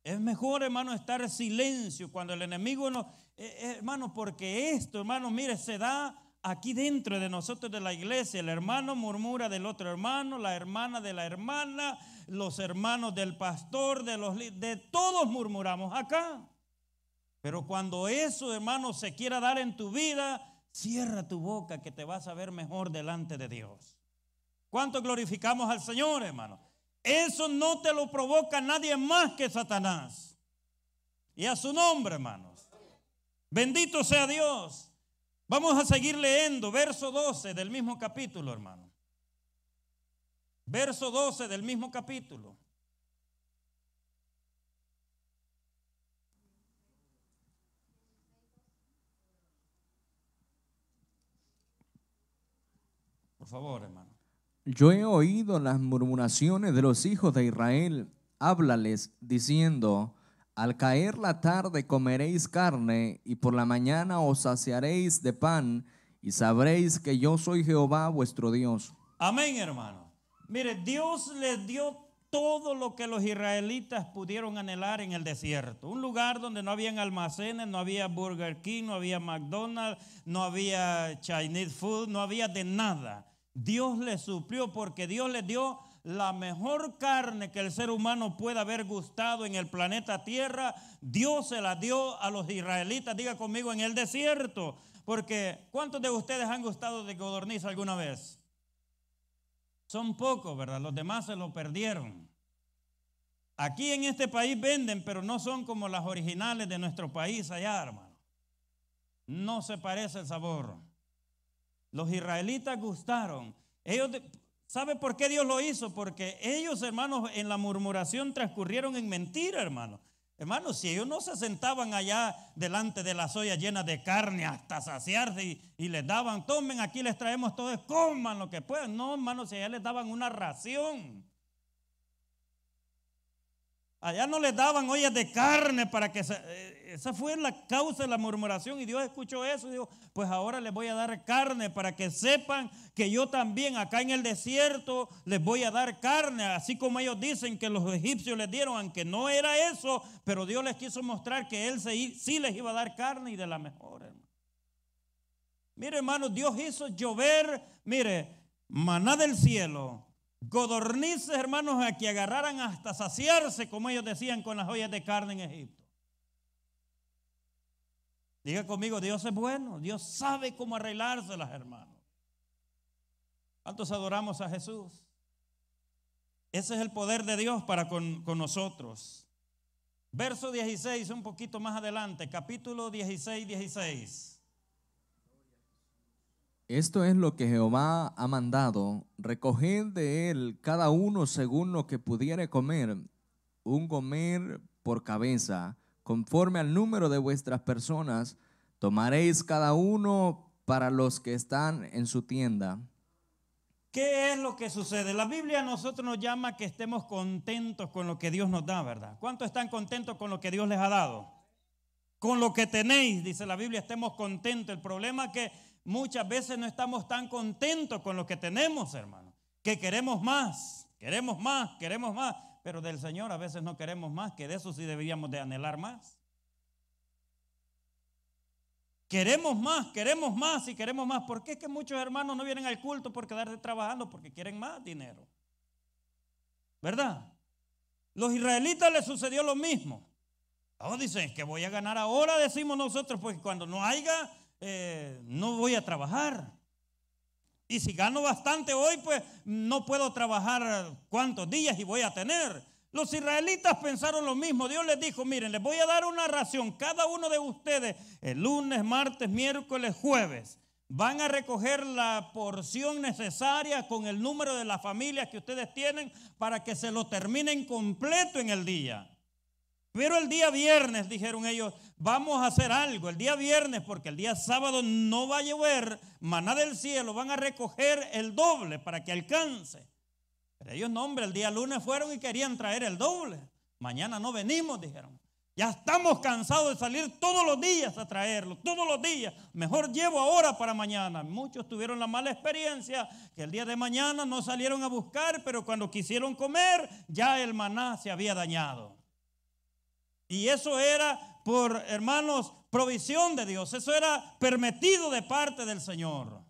Es mejor, hermano, estar en silencio cuando el enemigo no, hermano, porque esto, hermano, mire, se da aquí dentro de nosotros, de la iglesia. El hermano murmura del otro hermano, la hermana de la hermana, los hermanos del pastor, de todos murmuramos acá. Pero cuando eso, hermano, se quiera dar en tu vida, cierra tu boca, que te vas a ver mejor delante de Dios. ¿Cuánto glorificamos al Señor, hermano? Eso no te lo provoca nadie más que Satanás. Y a su nombre, hermanos. Bendito sea Dios. Vamos a seguir leyendo verso 12 del mismo capítulo, hermano. Verso 12 del mismo capítulo. Por favor, hermano. Yo he oído las murmuraciones de los hijos de Israel. Háblales diciendo: al caer la tarde comeréis carne, y por la mañana os saciaréis de pan, y sabréis que yo soy Jehová vuestro Dios. Amén, hermano. Mire, Dios les dio todo lo que los israelitas pudieron anhelar en el desierto. Un lugar donde no habían almacenes, no había Burger King, no había McDonald's, no había Chinese food, no había de nada. Dios les suplió porque Dios les dio la mejor carne que el ser humano pueda haber gustado en el planeta Tierra. Dios se la dio a los israelitas, diga conmigo, en el desierto. Porque ¿cuántos de ustedes han gustado de codorniz alguna vez? Son pocos, ¿verdad? Los demás se lo perdieron. Aquí en este país venden, pero no son como las originales de nuestro país allá, hermano. No se parece el sabor. Los israelitas gustaron. ¿Sabe por qué Dios lo hizo? Porque ellos, hermanos, en la murmuración transcurrieron en mentira, hermano. Hermanos, si ellos no se sentaban allá delante de las ollas llenas de carne hasta saciarse y les daban, tomen, aquí les traemos todo, coman lo que puedan. No, hermanos, si allá les daban una ración. Allá no les daban ollas de carne para que esa fue la causa de la murmuración, y Dios escuchó eso y dijo, pues ahora les voy a dar carne para que sepan que yo también acá en el desierto les voy a dar carne, así como ellos dicen que los egipcios les dieron, aunque no era eso, pero Dios les quiso mostrar que Él sí les iba a dar carne y de la mejor, hermano. Mire, hermano, Dios hizo llover, mire, maná del cielo, codornices, hermanos, a que agarraran hasta saciarse, como ellos decían, con las ollas de carne en Egipto. Diga conmigo, Dios es bueno, Dios sabe cómo arreglárselas, hermanos. ¿Cuántos adoramos a Jesús? Ese es el poder de Dios para con nosotros. Verso 16, un poquito más adelante, capítulo 16. Esto es lo que Jehová ha mandado: recoged de él cada uno según lo que pudiere comer, un gomer por cabeza, conforme al número de vuestras personas, tomaréis cada uno para los que están en su tienda. ¿Qué es lo que sucede? La Biblia a nosotros nos llama que estemos contentos con lo que Dios nos da, ¿verdad? ¿Cuántos están contentos con lo que Dios les ha dado? Con lo que tenéis, dice la Biblia, estemos contentos. El problema es que muchas veces no estamos tan contentos con lo que tenemos, hermano, que queremos más, pero del Señor a veces no queremos más, que de eso sí deberíamos de anhelar más. Queremos más. ¿Por qué es que muchos hermanos no vienen al culto por quedarse trabajando? Porque quieren más dinero, ¿verdad? Los israelitas les sucedió lo mismo. Dicen que voy a ganar ahora, decimos nosotros, porque cuando no haya, no voy a trabajar. Y si gano bastante hoy, pues no puedo trabajar cuántos días y voy a tener. Los israelitas pensaron lo mismo. Dios les dijo, miren, les voy a dar una ración. Cada uno de ustedes, el lunes, martes, miércoles, jueves, van a recoger la porción necesaria con el número de las familias que ustedes tienen para que se lo terminen completo en el día. Pero el día viernes, dijeron ellos, vamos a hacer algo. El día viernes, porque el día sábado no va a llover, maná del cielo, van a recoger el doble para que alcance. Pero ellos no, hombre, el día lunes fueron y querían traer el doble. Mañana no venimos, dijeron. Ya estamos cansados de salir todos los días a traerlo, todos los días. Mejor llevo ahora para mañana. Muchos tuvieron la mala experiencia que el día de mañana no salieron a buscar, pero cuando quisieron comer, ya el maná se había dañado. Y eso era, por hermanos, provisión de Dios. Eso era permitido de parte del Señor.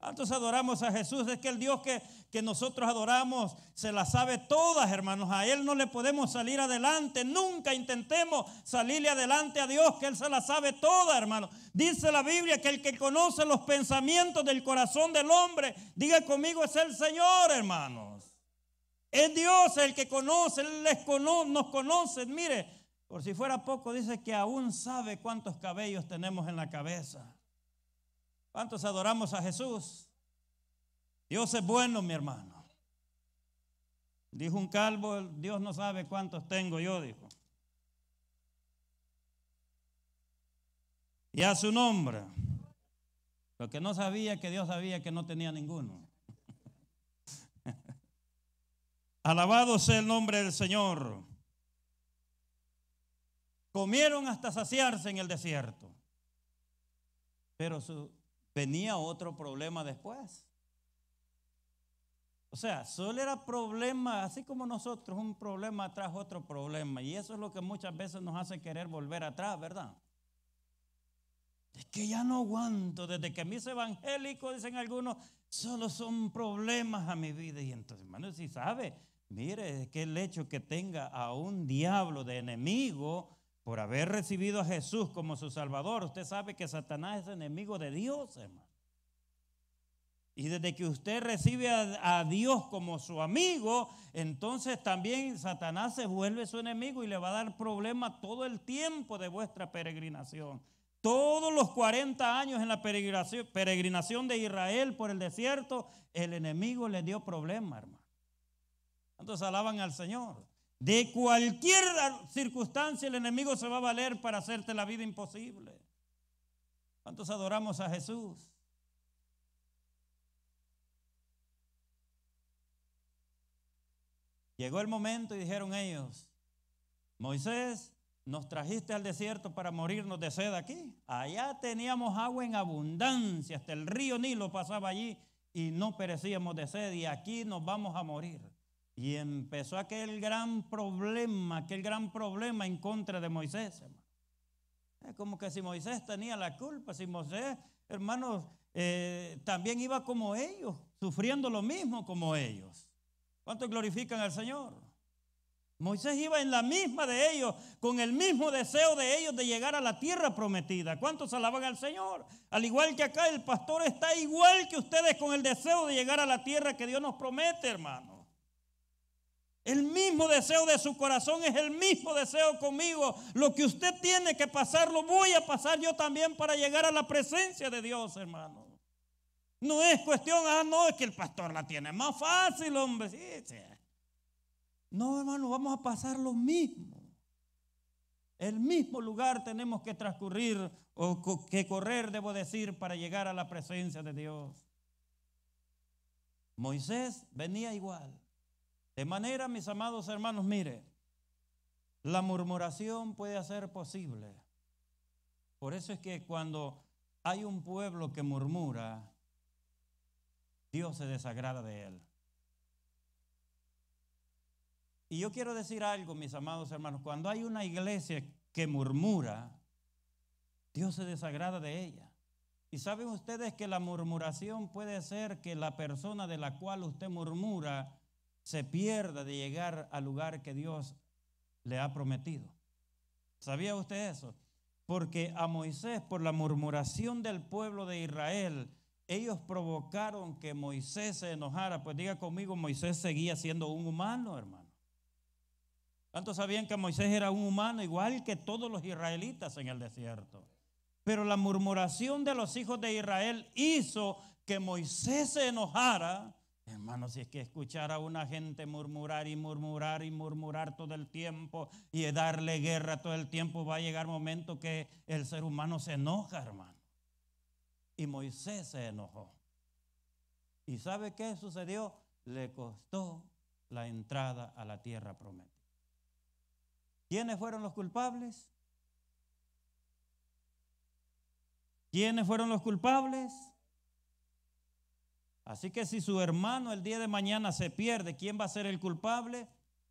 Entonces adoramos a Jesús. Es que el Dios que nosotros adoramos se la sabe todas, hermanos. A Él no le podemos salir adelante. Nunca intentemos salirle adelante a Dios, que Él se la sabe toda, hermanos. Dice la Biblia que el que conoce los pensamientos del corazón del hombre, diga conmigo, es el Señor, hermanos. Es Dios el que conoce, Él nos conoce. Mire, por si fuera poco, dice que aún sabe cuántos cabellos tenemos en la cabeza. ¿Cuántos adoramos a Jesús? Dios es bueno, mi hermano. Dijo un calvo, Dios no sabe cuántos tengo yo, dijo. Y a su nombre. Lo que no sabía, que Dios sabía que no tenía ninguno. Alabado sea el nombre del Señor. Comieron hasta saciarse en el desierto. Pero venía otro problema después. O sea, solo era problema, así como nosotros, un problema tras otro problema. Y eso es lo que muchas veces nos hace querer volver atrás, ¿verdad? Es que ya no aguanto, desde que me hice evangélico, dicen algunos, solo son problemas a mi vida. Y entonces, hermano, si sabe, mire, que el hecho que tenga a un diablo de enemigo por haber recibido a Jesús como su Salvador, usted sabe que Satanás es enemigo de Dios, hermano. Y desde que usted recibe a Dios como su amigo, entonces también Satanás se vuelve su enemigo y le va a dar problemas todo el tiempo de vuestra peregrinación. Todos los 40 años en la peregrinación de Israel por el desierto, el enemigo le dio problemas, hermano. Entonces alaban al Señor. De cualquier circunstancia el enemigo se va a valer para hacerte la vida imposible. ¿Cuántos adoramos a Jesús? Llegó el momento y dijeron ellos, Moisés, nos trajiste al desierto para morirnos de sed aquí. Allá teníamos agua en abundancia, hasta el río Nilo pasaba allí y no perecíamos de sed, y aquí nos vamos a morir. Y empezó aquel gran problema en contra de Moisés, hermano. Es como que si Moisés tenía la culpa, si Moisés, hermanos, también iba como ellos, sufriendo lo mismo como ellos. ¿Cuántos glorifican al Señor? Moisés iba en la misma de ellos, con el mismo deseo de ellos de llegar a la tierra prometida. ¿Cuántos alaban al Señor? Al igual que acá, el pastor está igual que ustedes con el deseo de llegar a la tierra que Dios nos promete, hermano. El mismo deseo de su corazón es el mismo deseo conmigo. Lo que usted tiene que pasar, lo voy a pasar yo también para llegar a la presencia de Dios, hermano. No es cuestión, no, es que el pastor la tiene más fácil, hombre. Sí. No, hermano, vamos a pasar lo mismo. El mismo lugar tenemos que transcurrir o que correr, debo decir, para llegar a la presencia de Dios. Moisés venía igual. De manera, mis amados hermanos, mire, la murmuración puede ser posible. Por eso es que cuando hay un pueblo que murmura, Dios se desagrada de él. Y yo quiero decir algo, mis amados hermanos, cuando hay una iglesia que murmura, Dios se desagrada de ella. Y saben ustedes que la murmuración puede ser que la persona de la cual usted murmura se pierda de llegar al lugar que Dios le ha prometido. ¿Sabía usted eso? Porque a Moisés, por la murmuración del pueblo de Israel, ellos provocaron que Moisés se enojara. Pues diga conmigo, Moisés seguía siendo un humano, hermano. ¿Cuántos sabían que Moisés era un humano igual que todos los israelitas en el desierto? Pero la murmuración de los hijos de Israel hizo que Moisés se enojara. Hermano, si es que escuchar a una gente murmurar y murmurar y murmurar todo el tiempo y darle guerra todo el tiempo, va a llegar momento que el ser humano se enoja, hermano. Y Moisés se enojó. ¿Y sabe qué sucedió? Le costó la entrada a la tierra prometida. ¿Quiénes fueron los culpables? ¿Quiénes fueron los culpables? Así que si su hermano el día de mañana se pierde, ¿quién va a ser el culpable?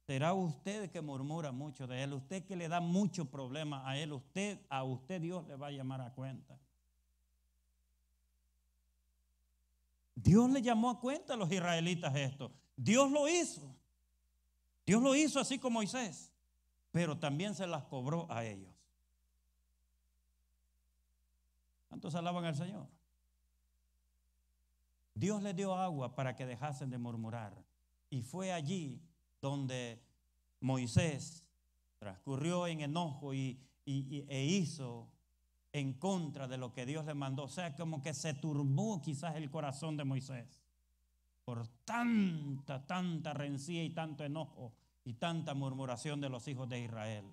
Será usted que murmura mucho de él, usted que le da mucho problema a él, a usted Dios le va a llamar a cuenta. Dios le llamó a cuenta a los israelitas esto. Dios lo hizo. Dios lo hizo así como Moisés, pero también se las cobró a ellos. ¿Cuántos alaban al Señor? Dios les dio agua para que dejasen de murmurar. Y fue allí donde Moisés transcurrió en enojo e hizo en contra de lo que Dios le mandó. O sea, como que se turbó quizás el corazón de Moisés por tanta rencilla y tanto enojo y tanta murmuración de los hijos de Israel.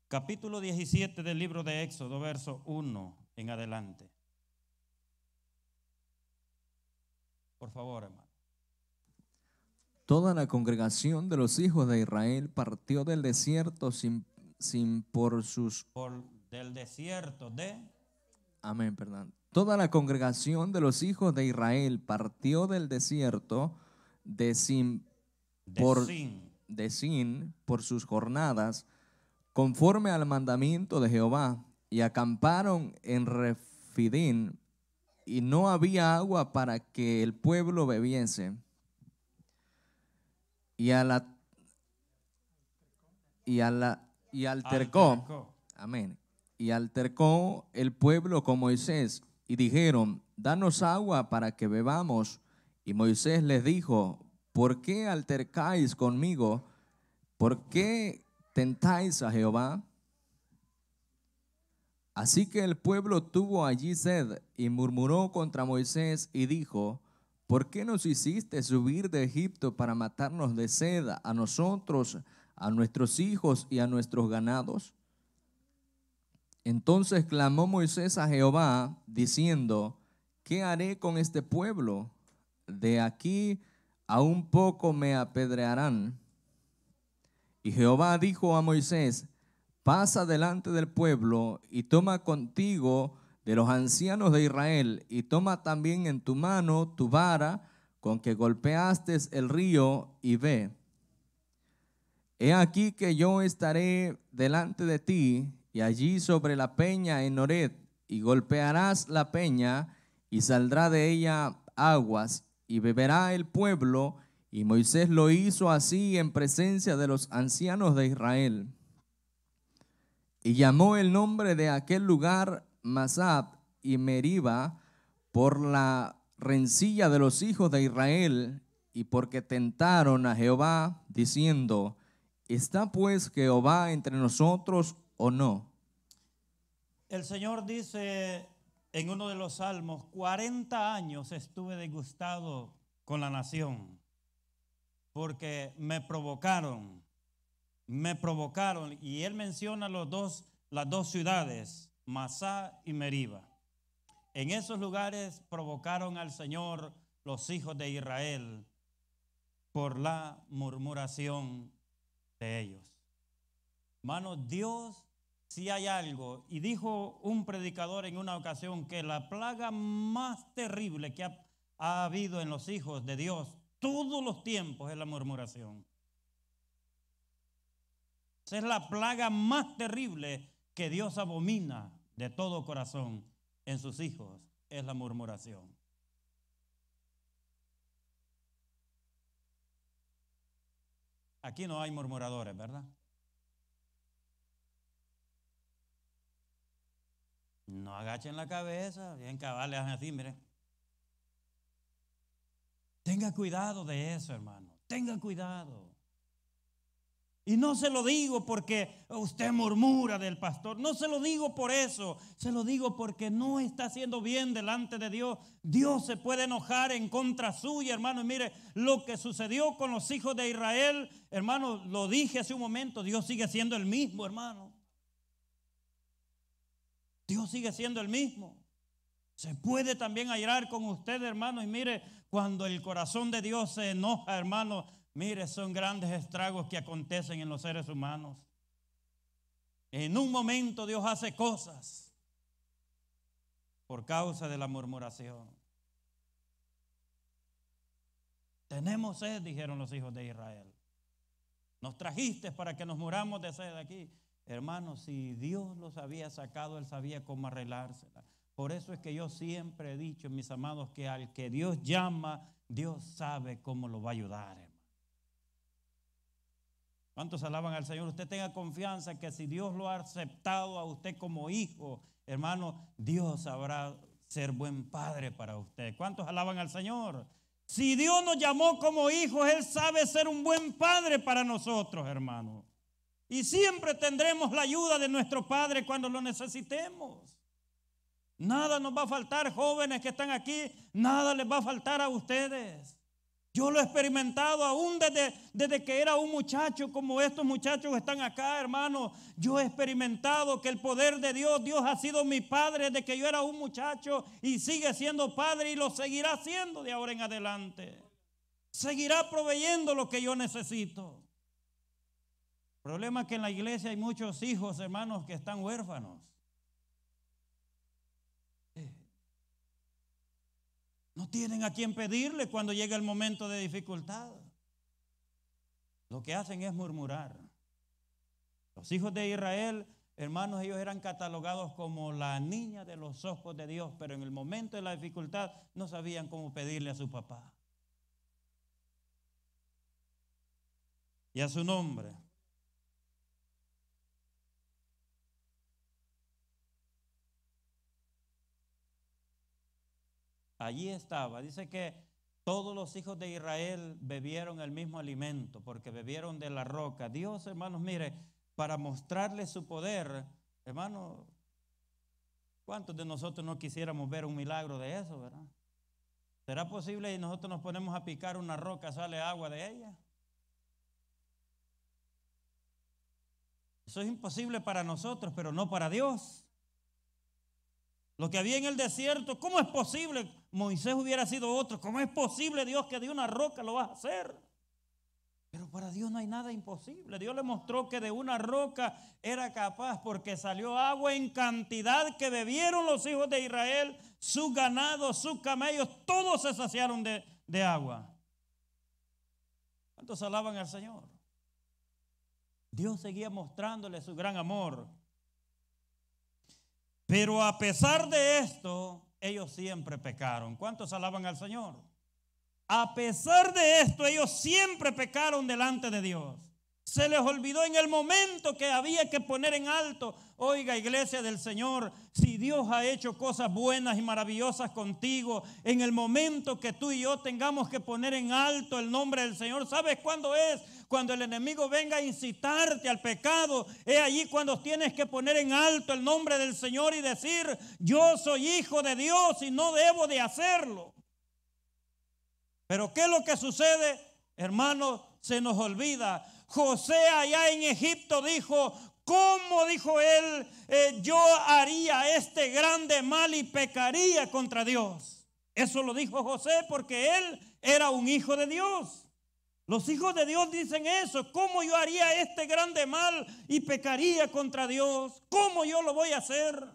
Capítulo 17 del libro de Éxodo, verso 1 en adelante. Por favor, hermano. Toda la congregación de los hijos de Israel partió del desierto del desierto Amén, perdón. Toda la congregación de los hijos de Israel partió del desierto de Sin De por, Sin. de Sin por sus jornadas, conforme al mandamiento de Jehová, y acamparon en Refidín, y no había agua para que el pueblo bebiese. Y a la y altercó, Altercó. amén. Y altercó el pueblo con Moisés y dijeron: danos agua para que bebamos. Y Moisés les dijo: ¿por qué altercáis conmigo? ¿Por qué tentáis a Jehová? Así que el pueblo tuvo allí sed y murmuró contra Moisés y dijo: ¿por qué nos hiciste subir de Egipto para matarnos de sed a nosotros, a nuestros hijos y a nuestros ganados? Entonces clamó Moisés a Jehová, diciendo: ¿qué haré con este pueblo? De aquí a un poco me apedrearán. Y Jehová dijo a Moisés: pasa delante del pueblo y toma contigo de los ancianos de Israel, y toma también en tu mano tu vara con que golpeaste el río, y ve. He aquí que yo estaré delante de ti, y allí sobre la peña en Horeb, y golpearás la peña, y saldrá de ella aguas, y beberá el pueblo. Y Moisés lo hizo así en presencia de los ancianos de Israel. Y llamó el nombre de aquel lugar Masab y Meriba, por la rencilla de los hijos de Israel, y porque tentaron a Jehová, diciendo: ¿está pues Jehová entre nosotros o no? El Señor dice en uno de los salmos: 40 años estuve disgustado con la nación, porque me provocaron. Y él menciona las dos ciudades, Masá y Meriba. En esos lugares provocaron al Señor los hijos de Israel por la murmuración de ellos. Hermanos, Dios, si hay algo, y dijo un predicador en una ocasión que la plaga más terrible que ha habido en los hijos de Dios todos los tiempos es la murmuración. Esa es la plaga más terrible que Dios abomina de todo corazón en sus hijos, es la murmuración. Aquí no hay murmuradores, ¿verdad? No agachen la cabeza, bien cabales así, mire. Tenga cuidado de eso, hermano. Tenga cuidado. Y no se lo digo porque usted murmura del pastor. No se lo digo por eso. Se lo digo porque no está haciendo bien delante de Dios. Dios se puede enojar en contra suya, hermano. Y mire, lo que sucedió con los hijos de Israel, hermano, lo dije hace un momento. Dios sigue siendo el mismo, hermano. Dios sigue siendo el mismo. Se puede también airar con usted, hermano. Y mire, cuando el corazón de Dios se enoja, hermano, mire, son grandes estragos que acontecen en los seres humanos. En un momento Dios hace cosas por causa de la murmuración. Tenemos sed, dijeron los hijos de Israel. Nos trajiste para que nos muramos de sed aquí. Hermanos, si Dios los había sacado, Él sabía cómo arreglársela. Por eso es que yo siempre he dicho, mis amados, que al que Dios llama, Dios sabe cómo lo va a ayudar, hermano. ¿Cuántos alaban al Señor? Usted tenga confianza que si Dios lo ha aceptado a usted como hijo, hermano, Dios sabrá ser buen padre para usted. ¿Cuántos alaban al Señor? Si Dios nos llamó como hijos, Él sabe ser un buen padre para nosotros, hermano. Y siempre tendremos la ayuda de nuestro Padre cuando lo necesitemos. Nada nos va a faltar, jóvenes que están aquí, nada les va a faltar a ustedes. Yo lo he experimentado aún desde que era un muchacho, como estos muchachos están acá, hermano. Yo he experimentado que el poder de Dios, Dios ha sido mi padre desde que yo era un muchacho y sigue siendo padre y lo seguirá siendo de ahora en adelante. Seguirá proveyendo lo que yo necesito. El problema es que en la iglesia hay muchos hijos, hermanos, que están huérfanos. No tienen a quién pedirle cuando llega el momento de dificultad. Lo que hacen es murmurar. Los hijos de Israel, hermanos, ellos eran catalogados como la niña de los ojos de Dios, pero en el momento de la dificultad no sabían cómo pedirle a su papá y a su nombre. Allí estaba, dice que todos los hijos de Israel bebieron el mismo alimento porque bebieron de la roca. Dios, hermanos, mire, para mostrarles su poder, hermanos, ¿cuántos de nosotros no quisiéramos ver un milagro de eso, verdad? ¿Será posible y nosotros nos ponemos a picar una roca, sale agua de ella? Eso es imposible para nosotros, pero no para Dios. Lo que había en el desierto, ¿cómo es posible? Moisés hubiera sido otro. ¿Cómo es posible, Dios, que de una roca lo vas a hacer? Pero para Dios no hay nada imposible. Dios le mostró que de una roca era capaz, porque salió agua en cantidad que bebieron los hijos de Israel, sus ganados, sus camellos, todos se saciaron de agua. ¿Cuántos alaban al Señor? Dios seguía mostrándole su gran amor. Pero a pesar de esto, ellos siempre pecaron. ¿Cuántos alaban al Señor? A pesar de esto, ellos siempre pecaron delante de Dios. Se les olvidó en el momento que había que poner en alto. Oiga, iglesia del Señor, si Dios ha hecho cosas buenas y maravillosas contigo, en el momento que tú y yo tengamos que poner en alto el nombre del Señor, ¿sabes cuándo es? Cuando el enemigo venga a incitarte al pecado, es allí cuando tienes que poner en alto el nombre del Señor y decir: yo soy hijo de Dios y no debo de hacerlo. Pero ¿qué es lo que sucede? Hermanos, se nos olvida. José allá en Egipto dijo: ¿cómo, dijo él, yo haría este grande mal y pecaría contra Dios? Eso lo dijo José porque él era un hijo de Dios. Los hijos de Dios dicen eso: ¿cómo yo haría este grande mal y pecaría contra Dios? ¿Cómo yo lo voy a hacer?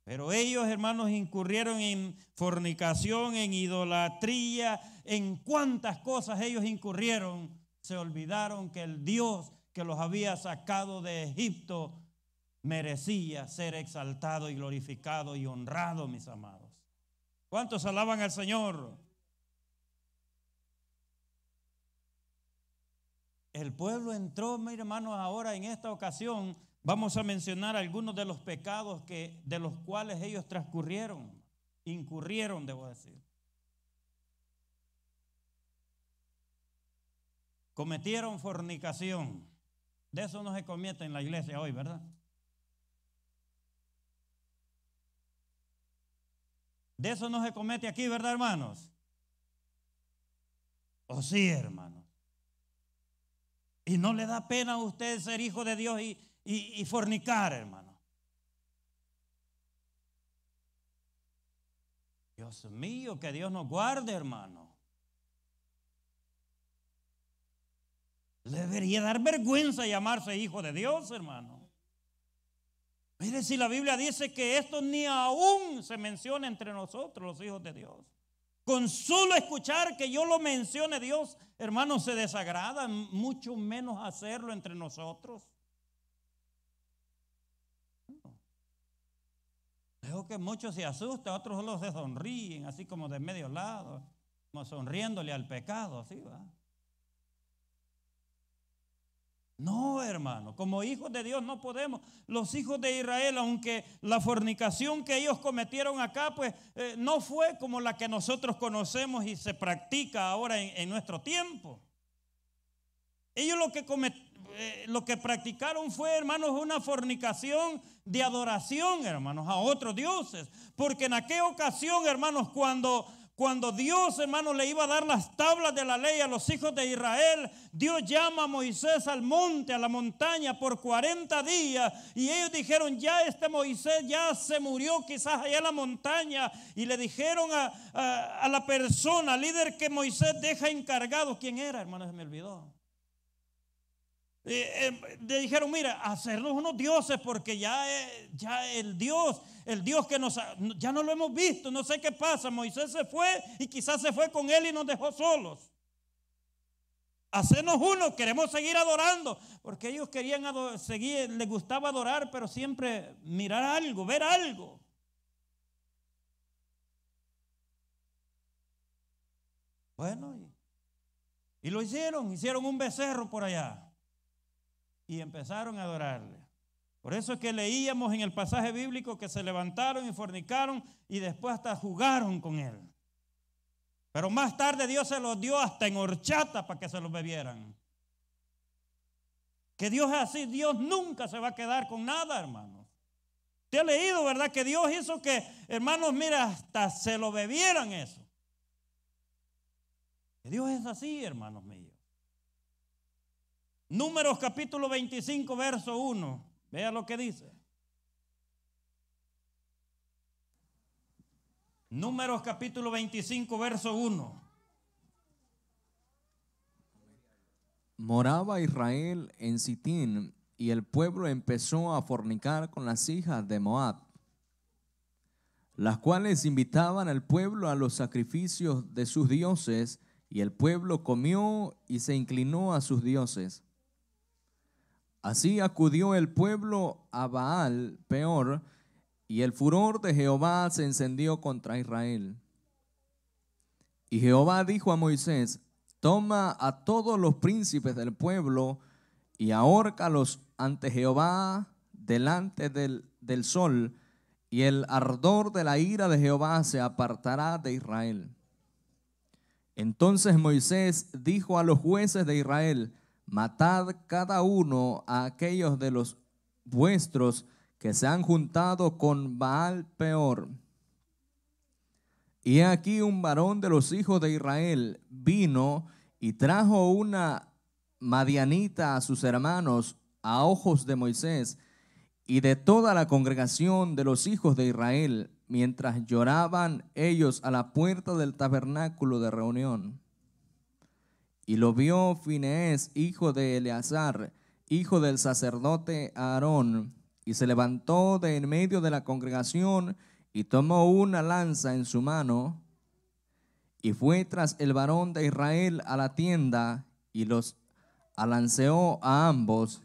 Pero ellos, hermanos, incurrieron en fornicación, en idolatría, en cuántas cosas ellos incurrieron. Se olvidaron que el Dios que los había sacado de Egipto merecía ser exaltado y glorificado y honrado, mis amados. ¿Cuántos alaban al Señor? El pueblo entró, mis hermanos, ahora en esta ocasión vamos a mencionar algunos de los pecados de los cuales ellos incurrieron, debo decir. Cometieron fornicación. De eso no se comete en la iglesia hoy, ¿verdad? De eso no se comete aquí, ¿verdad, hermanos? ¿O sí, hermanos? Y no le da pena a usted ser hijo de Dios y fornicar, hermano. Dios mío, que Dios nos guarde, hermano. Le debería dar vergüenza llamarse hijo de Dios, hermano. Mire, si la Biblia dice que esto ni aún se menciona entre nosotros, los hijos de Dios. Con solo escuchar que yo lo mencione, Dios, hermano, se desagrada, mucho menos hacerlo entre nosotros. Veo que muchos se asustan, otros solo se sonríen, así como de medio lado, como sonriéndole al pecado, así va. No, hermano, como hijos de Dios no podemos. Los hijos de Israel, aunque la fornicación que ellos cometieron acá, pues no fue como la que nosotros conocemos y se practica ahora en nuestro tiempo. Ellos lo que practicaron fue, hermanos, una fornicación de adoración, hermanos, a otros dioses. Porque en aquella ocasión, hermanos, cuando Dios, hermanos, le iba a dar las tablas de la ley a los hijos de Israel, Dios llama a Moisés al monte, a la montaña, por 40 días. Y ellos dijeron: ya este Moisés ya se murió quizás allá en la montaña. Y le dijeron a la persona, al líder que Moisés deja encargado. ¿Quién era, hermanos? Se me olvidó. Le dijeron, mira, hacernos unos dioses porque ya el Dios que ya no lo hemos visto, no sé qué pasa. Moisés se fue y quizás se fue con él y nos dejó solos. Hacernos uno, queremos seguir adorando, porque ellos querían seguir, les gustaba adorar, pero siempre mirar algo, ver algo. Bueno, y lo hicieron un becerro por allá y empezaron a adorarle. Por eso es que leíamos en el pasaje bíblico que se levantaron y fornicaron y después hasta jugaron con él. Pero más tarde Dios se los dio hasta en horchata para que se los bebieran. Que Dios es así, Dios nunca se va a quedar con nada, hermanos. Usted ha leído, ¿verdad? Que Dios hizo que, hermanos, mira, hasta se lo bebieran eso. Que Dios es así, hermanos míos. Números capítulo 25, verso 1. Vea lo que dice. Números capítulo 25, verso 1. Moraba Israel en Sitín, y el pueblo empezó a fornicar con las hijas de Moab, las cuales invitaban al pueblo a los sacrificios de sus dioses, y el pueblo comió y se inclinó a sus dioses. Así acudió el pueblo a Baal Peor, y el furor de Jehová se encendió contra Israel. Y Jehová dijo a Moisés: toma a todos los príncipes del pueblo y ahórcalos ante Jehová delante del sol, y el ardor de la ira de Jehová se apartará de Israel. Entonces Moisés dijo a los jueces de Israel: matad cada uno a aquellos de los vuestros que se han juntado con Baal Peor. Y aquí un varón de los hijos de Israel vino y trajo una madianita a sus hermanos a ojos de Moisés y de toda la congregación de los hijos de Israel, mientras lloraban ellos a la puerta del tabernáculo de reunión. Y lo vio Finees, hijo de Eleazar, hijo del sacerdote Aarón, y se levantó de en medio de la congregación y tomó una lanza en su mano y fue tras el varón de Israel a la tienda y los alanceó a ambos,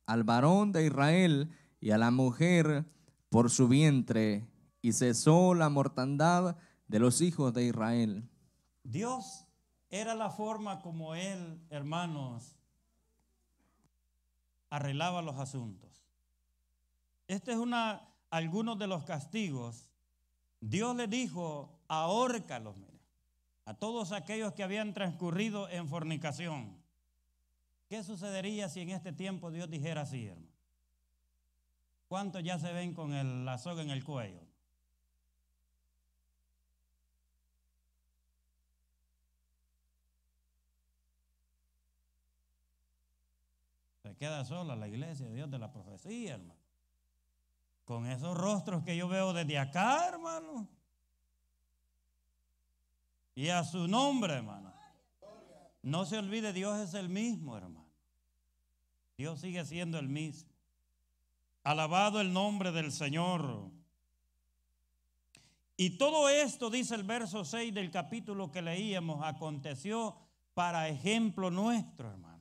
al varón de Israel y a la mujer por su vientre, y cesó la mortandad de los hijos de Israel. Dios era la forma como él, hermanos, arreglaba los asuntos. Este es algunos de los castigos. Dios le dijo: ahórcalos, mira, a todos aquellos que habían transcurrido en fornicación. ¿Qué sucedería si en este tiempo Dios dijera así, hermano? ¿Cuántos ya se ven con la soga en el cuello? Se queda sola la iglesia de Dios de la profecía, hermano. Con esos rostros que yo veo desde acá, hermano. Y a su nombre, hermano. No se olvide, Dios es el mismo, hermano. Dios sigue siendo el mismo. Alabado el nombre del Señor. Y todo esto, dice el verso 6 del capítulo que leíamos, aconteció para ejemplo nuestro, hermano.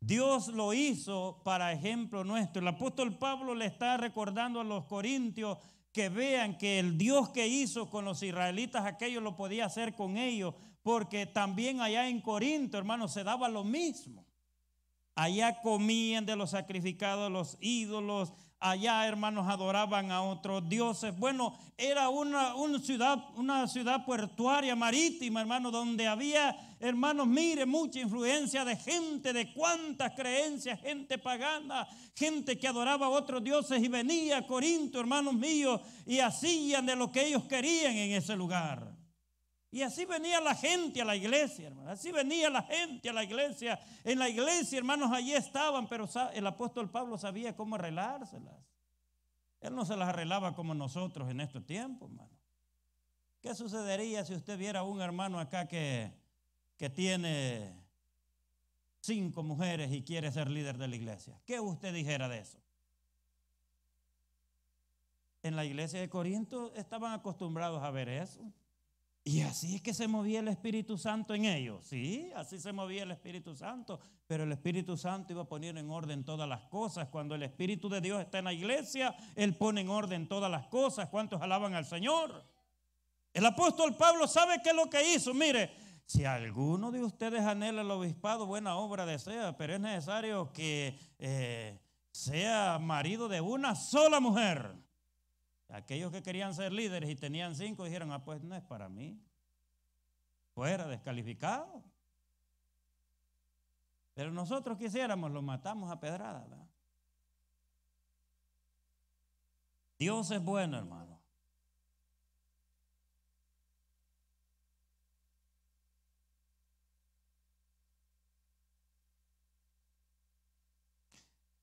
Dios lo hizo para ejemplo nuestro. El apóstol Pablo le está recordando a los corintios que vean que el Dios que hizo con los israelitas aquello lo podía hacer con ellos, porque también allá en Corinto, hermanos, se daba lo mismo. Allá comían de los sacrificados a los ídolos, allá, hermanos, adoraban a otros dioses. Bueno, era una ciudad portuaria, marítima, hermanos, donde había, hermanos, mire, mucha influencia de gente, de cuántas creencias, gente pagana, gente que adoraba a otros dioses, y venía a Corinto, hermanos míos, y hacían de lo que ellos querían en ese lugar. Y así venía la gente a la iglesia, hermanos. Así venía la gente a la iglesia. En la iglesia, hermanos, allí estaban, pero el apóstol Pablo sabía cómo arreglárselas. Él no se las arreglaba como nosotros en estos tiempos, hermano. ¿Qué sucedería si usted viera a un hermano acá que tiene 5 mujeres y quiere ser líder de la iglesia? ¿Qué usted dijera de eso? En la iglesia de Corinto estaban acostumbrados a ver eso. Y así es que se movía el Espíritu Santo en ellos. Sí, así se movía el Espíritu Santo. Pero el Espíritu Santo iba a poner en orden todas las cosas. Cuando el Espíritu de Dios está en la iglesia, Él pone en orden todas las cosas. ¿Cuántos alaban al Señor? El apóstol Pablo sabe qué es lo que hizo. Mire, si alguno de ustedes anhela el obispado, buena obra desea, pero es necesario que sea marido de una sola mujer. Aquellos que querían ser líderes y tenían 5 dijeron, pues no es para mí. Fuera, descalificado. Pero nosotros quisiéramos, lo matamos a pedrada, ¿verdad? Dios es bueno, hermano.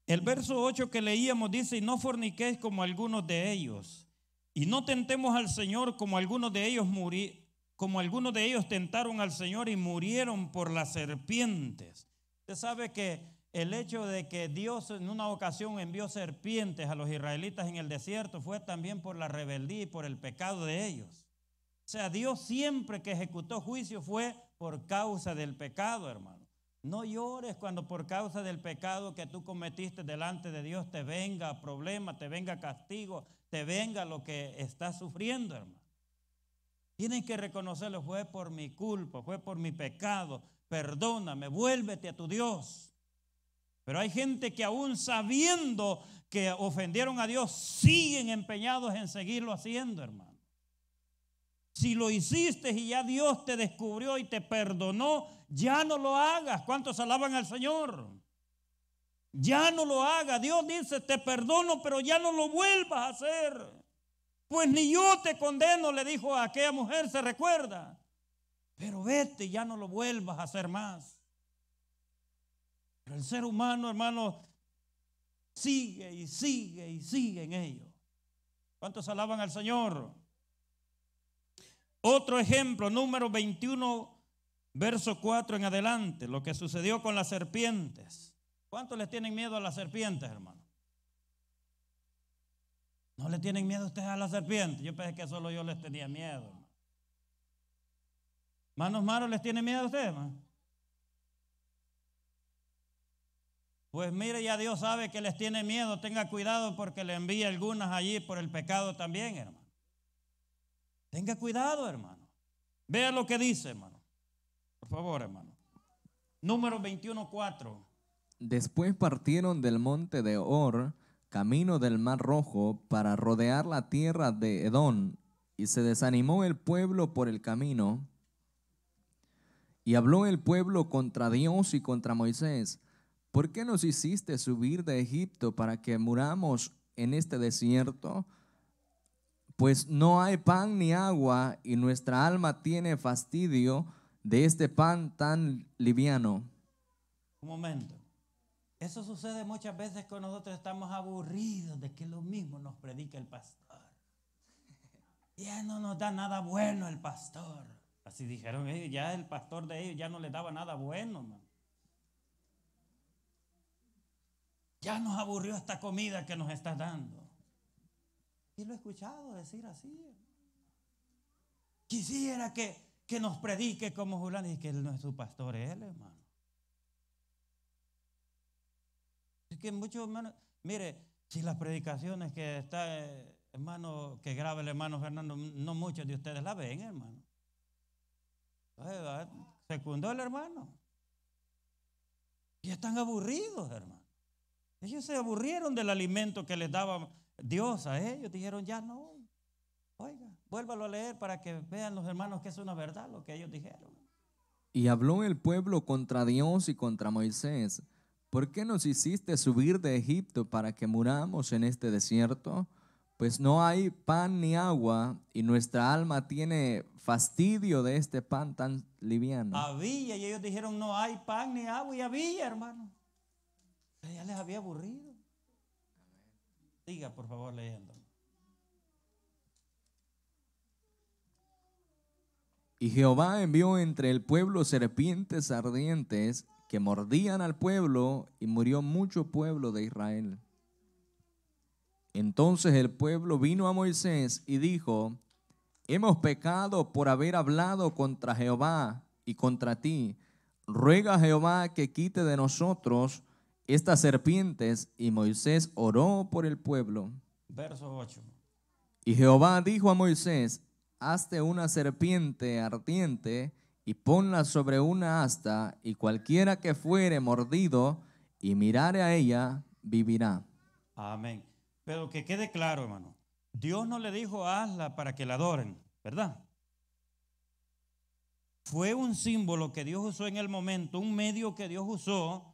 El verso 8 que leíamos dice, y no forniquéis como algunos de ellos, y no tentemos al Señor como algunos de ellos tentaron al Señor y murieron por las serpientes. Usted sabe que el hecho de que Dios en una ocasión envió serpientes a los israelitas en el desierto fue también por la rebeldía y por el pecado de ellos. O sea, Dios siempre que ejecutó juicio fue por causa del pecado, hermano. No llores cuando por causa del pecado que tú cometiste delante de Dios te venga problema, te venga castigo, te venga lo que estás sufriendo, hermano. Tienes que reconocerlo, fue por mi culpa, fue por mi pecado. Perdóname, vuélvete a tu Dios. Pero hay gente que aún sabiendo que ofendieron a Dios, siguen empeñados en seguirlo haciendo, hermano. Si lo hiciste y ya Dios te descubrió y te perdonó, ya no lo hagas. ¿Cuántos alaban al Señor? Ya no lo hagas. Dios dice, te perdono, pero ya no lo vuelvas a hacer. Pues ni yo te condeno, le dijo a aquella mujer, se recuerda. Pero vete, ya no lo vuelvas a hacer más. Pero el ser humano, hermano, sigue y sigue y sigue en ello. ¿Cuántos alaban al Señor? Otro ejemplo, Números 21, verso 4 en adelante, lo que sucedió con las serpientes. ¿Cuántos les tienen miedo a las serpientes, hermano? ¿No le tienen miedo a ustedes a las serpientes? Yo pensé que solo yo les tenía miedo, hermano. ¿Manos malos les tiene miedo a ustedes, hermano? Pues mire, ya Dios sabe que les tiene miedo. Tenga cuidado porque le envía algunas allí por el pecado también, hermano. Tenga cuidado, hermano. Vea lo que dice, hermano. Por favor, hermano. Número 21:4. Después partieron del monte de Hor, camino del Mar Rojo, para rodear la tierra de Edom, y se desanimó el pueblo por el camino. Y habló el pueblo contra Dios y contra Moisés: ¿por qué nos hiciste subir de Egipto para que muramos en este desierto? Pues no hay pan ni agua, y nuestra alma tiene fastidio de este pan tan liviano. Un momento. Eso sucede muchas veces cuando nosotros estamos aburridos de que lo mismo nos predica el pastor. Ya no nos da nada bueno el pastor. Así dijeron ellos, ya el pastor de ellos ya no les daba nada bueno, man. Ya nos aburrió esta comida que nos estás dando. Y lo he escuchado decir así. Quisiera que nos predique como Julano, y que él no es su pastor, él, hermano. Es que muchos hermanos, mire, si las predicaciones que está, hermano, que graba el hermano Fernando, no muchos de ustedes la ven, hermano. Secundó el hermano. Y están aburridos, hermano. Ellos se aburrieron del alimento que les daba Dios a ellos. Dijeron, ya no. Oiga, vuélvalo a leer para que vean los hermanos que es una verdad lo que ellos dijeron. Y habló el pueblo contra Dios y contra Moisés: ¿por qué nos hiciste subir de Egipto para que muramos en este desierto? Pues no hay pan ni agua, y nuestra alma tiene fastidio de este pan tan liviano. Había, y ellos dijeron, no hay pan ni agua, y había, hermano. Pero ya les había aburrido. Siga, por favor, leyendo. Y Jehová envió entre el pueblo serpientes ardientes que mordían al pueblo, y murió mucho pueblo de Israel. Entonces el pueblo vino a Moisés y dijo: hemos pecado por haber hablado contra Jehová y contra ti. Ruega a Jehová que quite de nosotros estas serpientes. Y Moisés oró por el pueblo. Verso 8. Y Jehová dijo a Moisés: hazte una serpiente ardiente y ponla sobre una asta, y cualquiera que fuere mordido y mirare a ella, vivirá. Amén. Pero que quede claro, hermano, Dios no le dijo hazla para que la adoren, ¿verdad? Fue un símbolo que Dios usó en el momento, un medio que Dios usó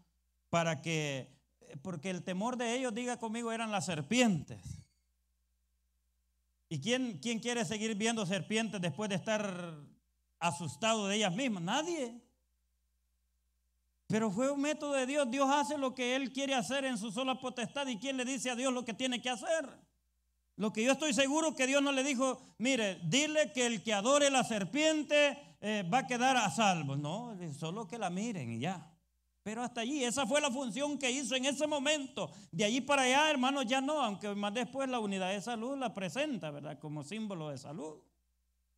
para que, porque el temor de ellos, diga conmigo, eran las serpientes. ¿Y quién quiere seguir viendo serpientes después de estar asustado de ellas mismas? Nadie. Pero fue un método de Dios. Dios hace lo que Él quiere hacer en su sola potestad. ¿Y quién le dice a Dios lo que tiene que hacer? Lo que yo estoy seguro que Dios no le dijo: mire, dile que el que adore la serpiente va a quedar a salvo. No, solo que la miren y ya. Pero hasta allí, esa fue la función que hizo en ese momento. De allí para allá, hermanos, ya no, aunque más después la unidad de salud la presenta, ¿verdad? Como símbolo de salud.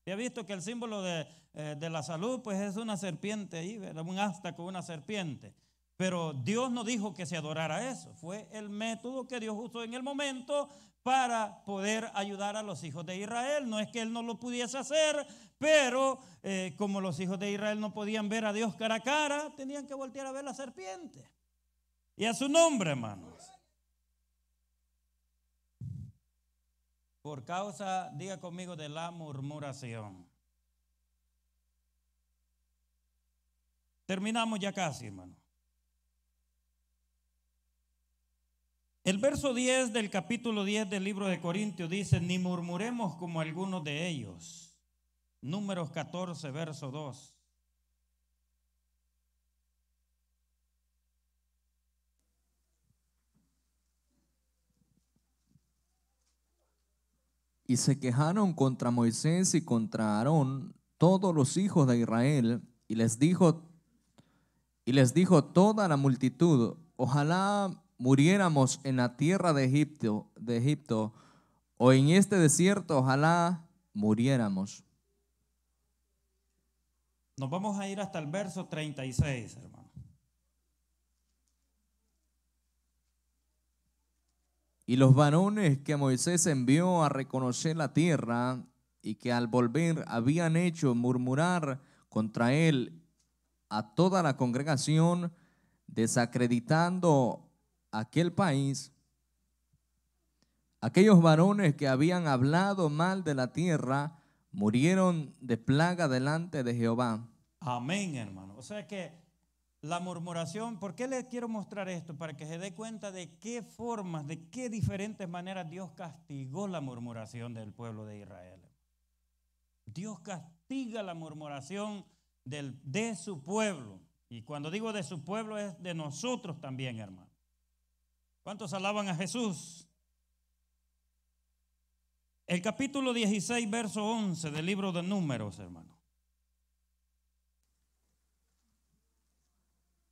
¿Se ha visto que el símbolo de la salud, pues es una serpiente ahí, ¿verdad? Un asta con una serpiente. Pero Dios no dijo que se adorara eso. Fue el método que Dios usó en el momento para poder ayudar a los hijos de Israel. No es que Él no lo pudiese hacer, pero como los hijos de Israel no podían ver a Dios cara a cara, tenían que voltear a ver la serpiente. Y a su nombre, hermanos. Por causa, diga conmigo, de la murmuración. Terminamos ya casi, hermano. El verso 10 del capítulo 10 del libro de Corintios dice: ni murmuremos como algunos de ellos. Números 14, verso 2. Y se quejaron contra Moisés y contra Aarón todos los hijos de Israel, y les dijo toda la multitud: ojalá muriéramos en la tierra de Egipto, o en este desierto, ojalá muriéramos. Nos vamos a ir hasta el verso 36, hermano. Y los varones que Moisés envió a reconocer la tierra, y que al volver habían hecho murmurar contra él a toda la congregación, desacreditando aquel país, aquellos varones que habían hablado mal de la tierra, murieron de plaga delante de Jehová. Amén, hermano. O sea que la murmuración, ¿por qué le quiero mostrar esto? Para que se dé cuenta de qué formas, de qué diferentes maneras Dios castigó la murmuración del pueblo de Israel. Dios castiga la murmuración de su pueblo. Y cuando digo de su pueblo, es de nosotros también, hermano. ¿Cuántos alaban a Jesús? El capítulo 16, verso 11 del libro de Números, hermano.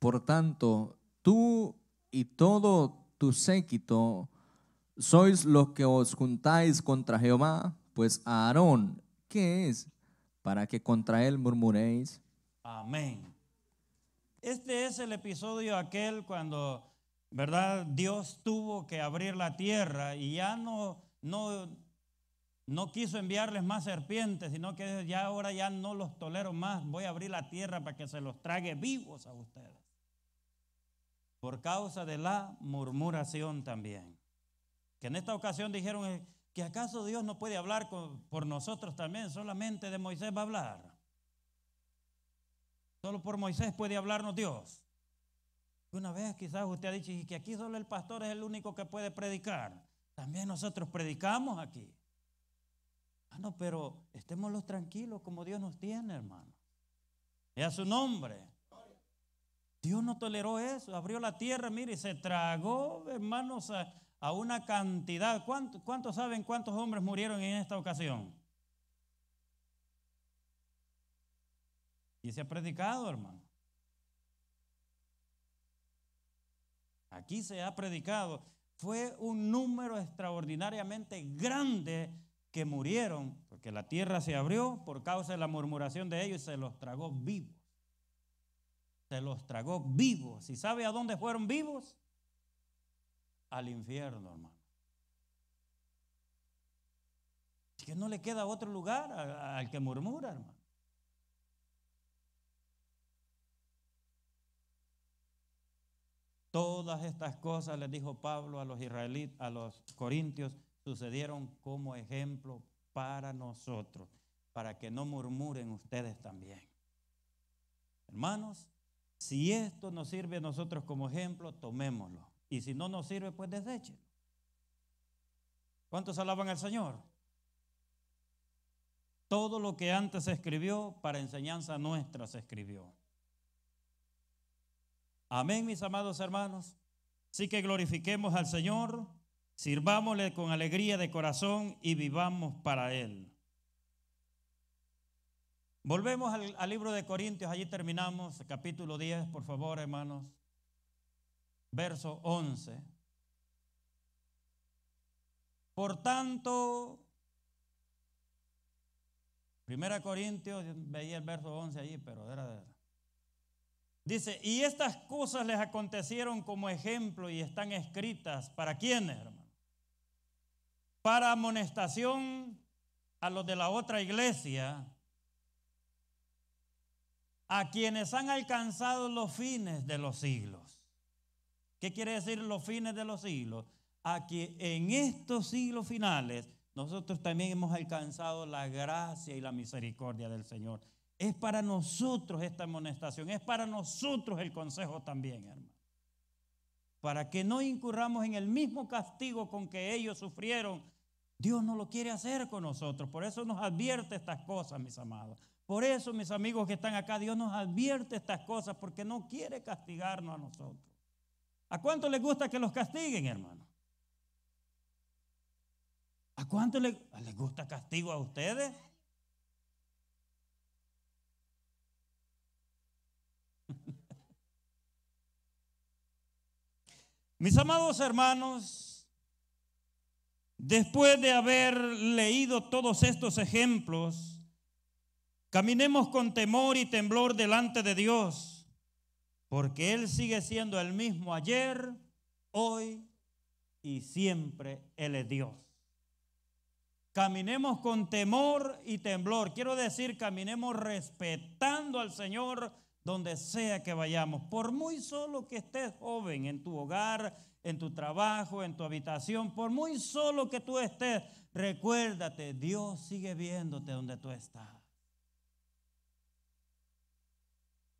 Por tanto, tú y todo tu séquito sois los que os juntáis contra Jehová, pues a Aarón, ¿qué es para que contra él murmuréis? Amén. Este es el episodio aquel cuando, ¿verdad? Dios tuvo que abrir la tierra y ya no quiso enviarles más serpientes, sino que ya ahora ya no los tolero más. Voy a abrir la tierra para que se los trague vivos a ustedes. Por causa de la murmuración también. Que en esta ocasión dijeron que acaso Dios no puede hablar por nosotros también, solamente de Moisés va a hablar. Solo por Moisés puede hablarnos Dios. Una vez quizás usted ha dicho y que aquí solo el pastor es el único que puede predicar. También nosotros predicamos aquí. No, pero estémoslos tranquilos como Dios nos tiene, hermano. Y a su nombre. Dios no toleró eso, abrió la tierra, mire, y se tragó, hermanos, a una cantidad. ¿Cuántos saben cuántos hombres murieron en esta ocasión? Y se ha predicado, hermano. Aquí se ha predicado. Fue un número extraordinariamente grande que murieron, porque la tierra se abrió por causa de la murmuración de ellos y se los tragó vivos. Se los tragó vivos. ¿Y sabe a dónde fueron vivos? Al infierno, hermano. Es que no le queda otro lugar al que murmura, hermano. Todas estas cosas, les dijo Pablo a los israelitas, a los corintios, sucedieron como ejemplo para nosotros, para que no murmuren ustedes también. Hermanos, si esto nos sirve a nosotros como ejemplo, tomémoslo. Y si no nos sirve, pues deséchenlo. ¿Cuántos alaban al Señor? Todo lo que antes se escribió, para enseñanza nuestra se escribió. Amén, mis amados hermanos. Así que glorifiquemos al Señor, sirvámosle con alegría de corazón y vivamos para Él. Volvemos al libro de Corintios, allí terminamos, capítulo 10, por favor, hermanos. Verso 11. Por tanto, 1 Corintios, veía el verso 11 allí, pero dice, y estas cosas les acontecieron como ejemplo y están escritas, ¿para quiénes, hermano? Para amonestación a los de la otra iglesia, a quienes han alcanzado los fines de los siglos. ¿Qué quiere decir los fines de los siglos? A que en estos siglos finales nosotros también hemos alcanzado la gracia y la misericordia del Señor. Es para nosotros esta amonestación, es para nosotros el consejo también, hermano. Para que no incurramos en el mismo castigo con que ellos sufrieron. Dios no lo quiere hacer con nosotros, por eso nos advierte estas cosas, mis amados. Por eso, mis amigos que están acá, Dios nos advierte estas cosas porque no quiere castigarnos a nosotros. ¿A cuánto les gusta que los castiguen, hermano? ¿A cuánto les gusta castigo a ustedes? Mis amados hermanos, después de haber leído todos estos ejemplos, caminemos con temor y temblor delante de Dios, porque Él sigue siendo el mismo ayer, hoy y siempre. Él es Dios. Caminemos con temor y temblor. Quiero decir, caminemos respetando al Señor donde sea que vayamos. Por muy solo que estés joven en tu hogar, en tu trabajo, en tu habitación, por muy solo que tú estés, recuérdate, Dios sigue viéndote donde tú estás.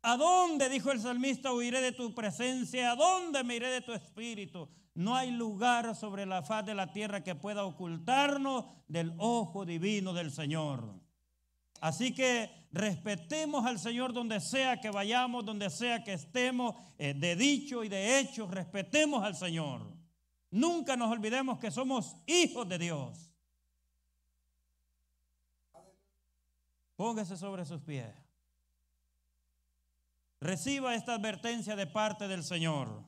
¿A dónde, dijo el salmista, huiré de tu presencia? ¿A dónde me iré de tu espíritu? No hay lugar sobre la faz de la tierra que pueda ocultarnos del ojo divino del Señor. Así que respetemos al Señor donde sea que vayamos, donde sea que estemos, de dicho y de hecho, respetemos al Señor. Nunca nos olvidemos que somos hijos de Dios. Póngase sobre sus pies. Reciba esta advertencia de parte del Señor.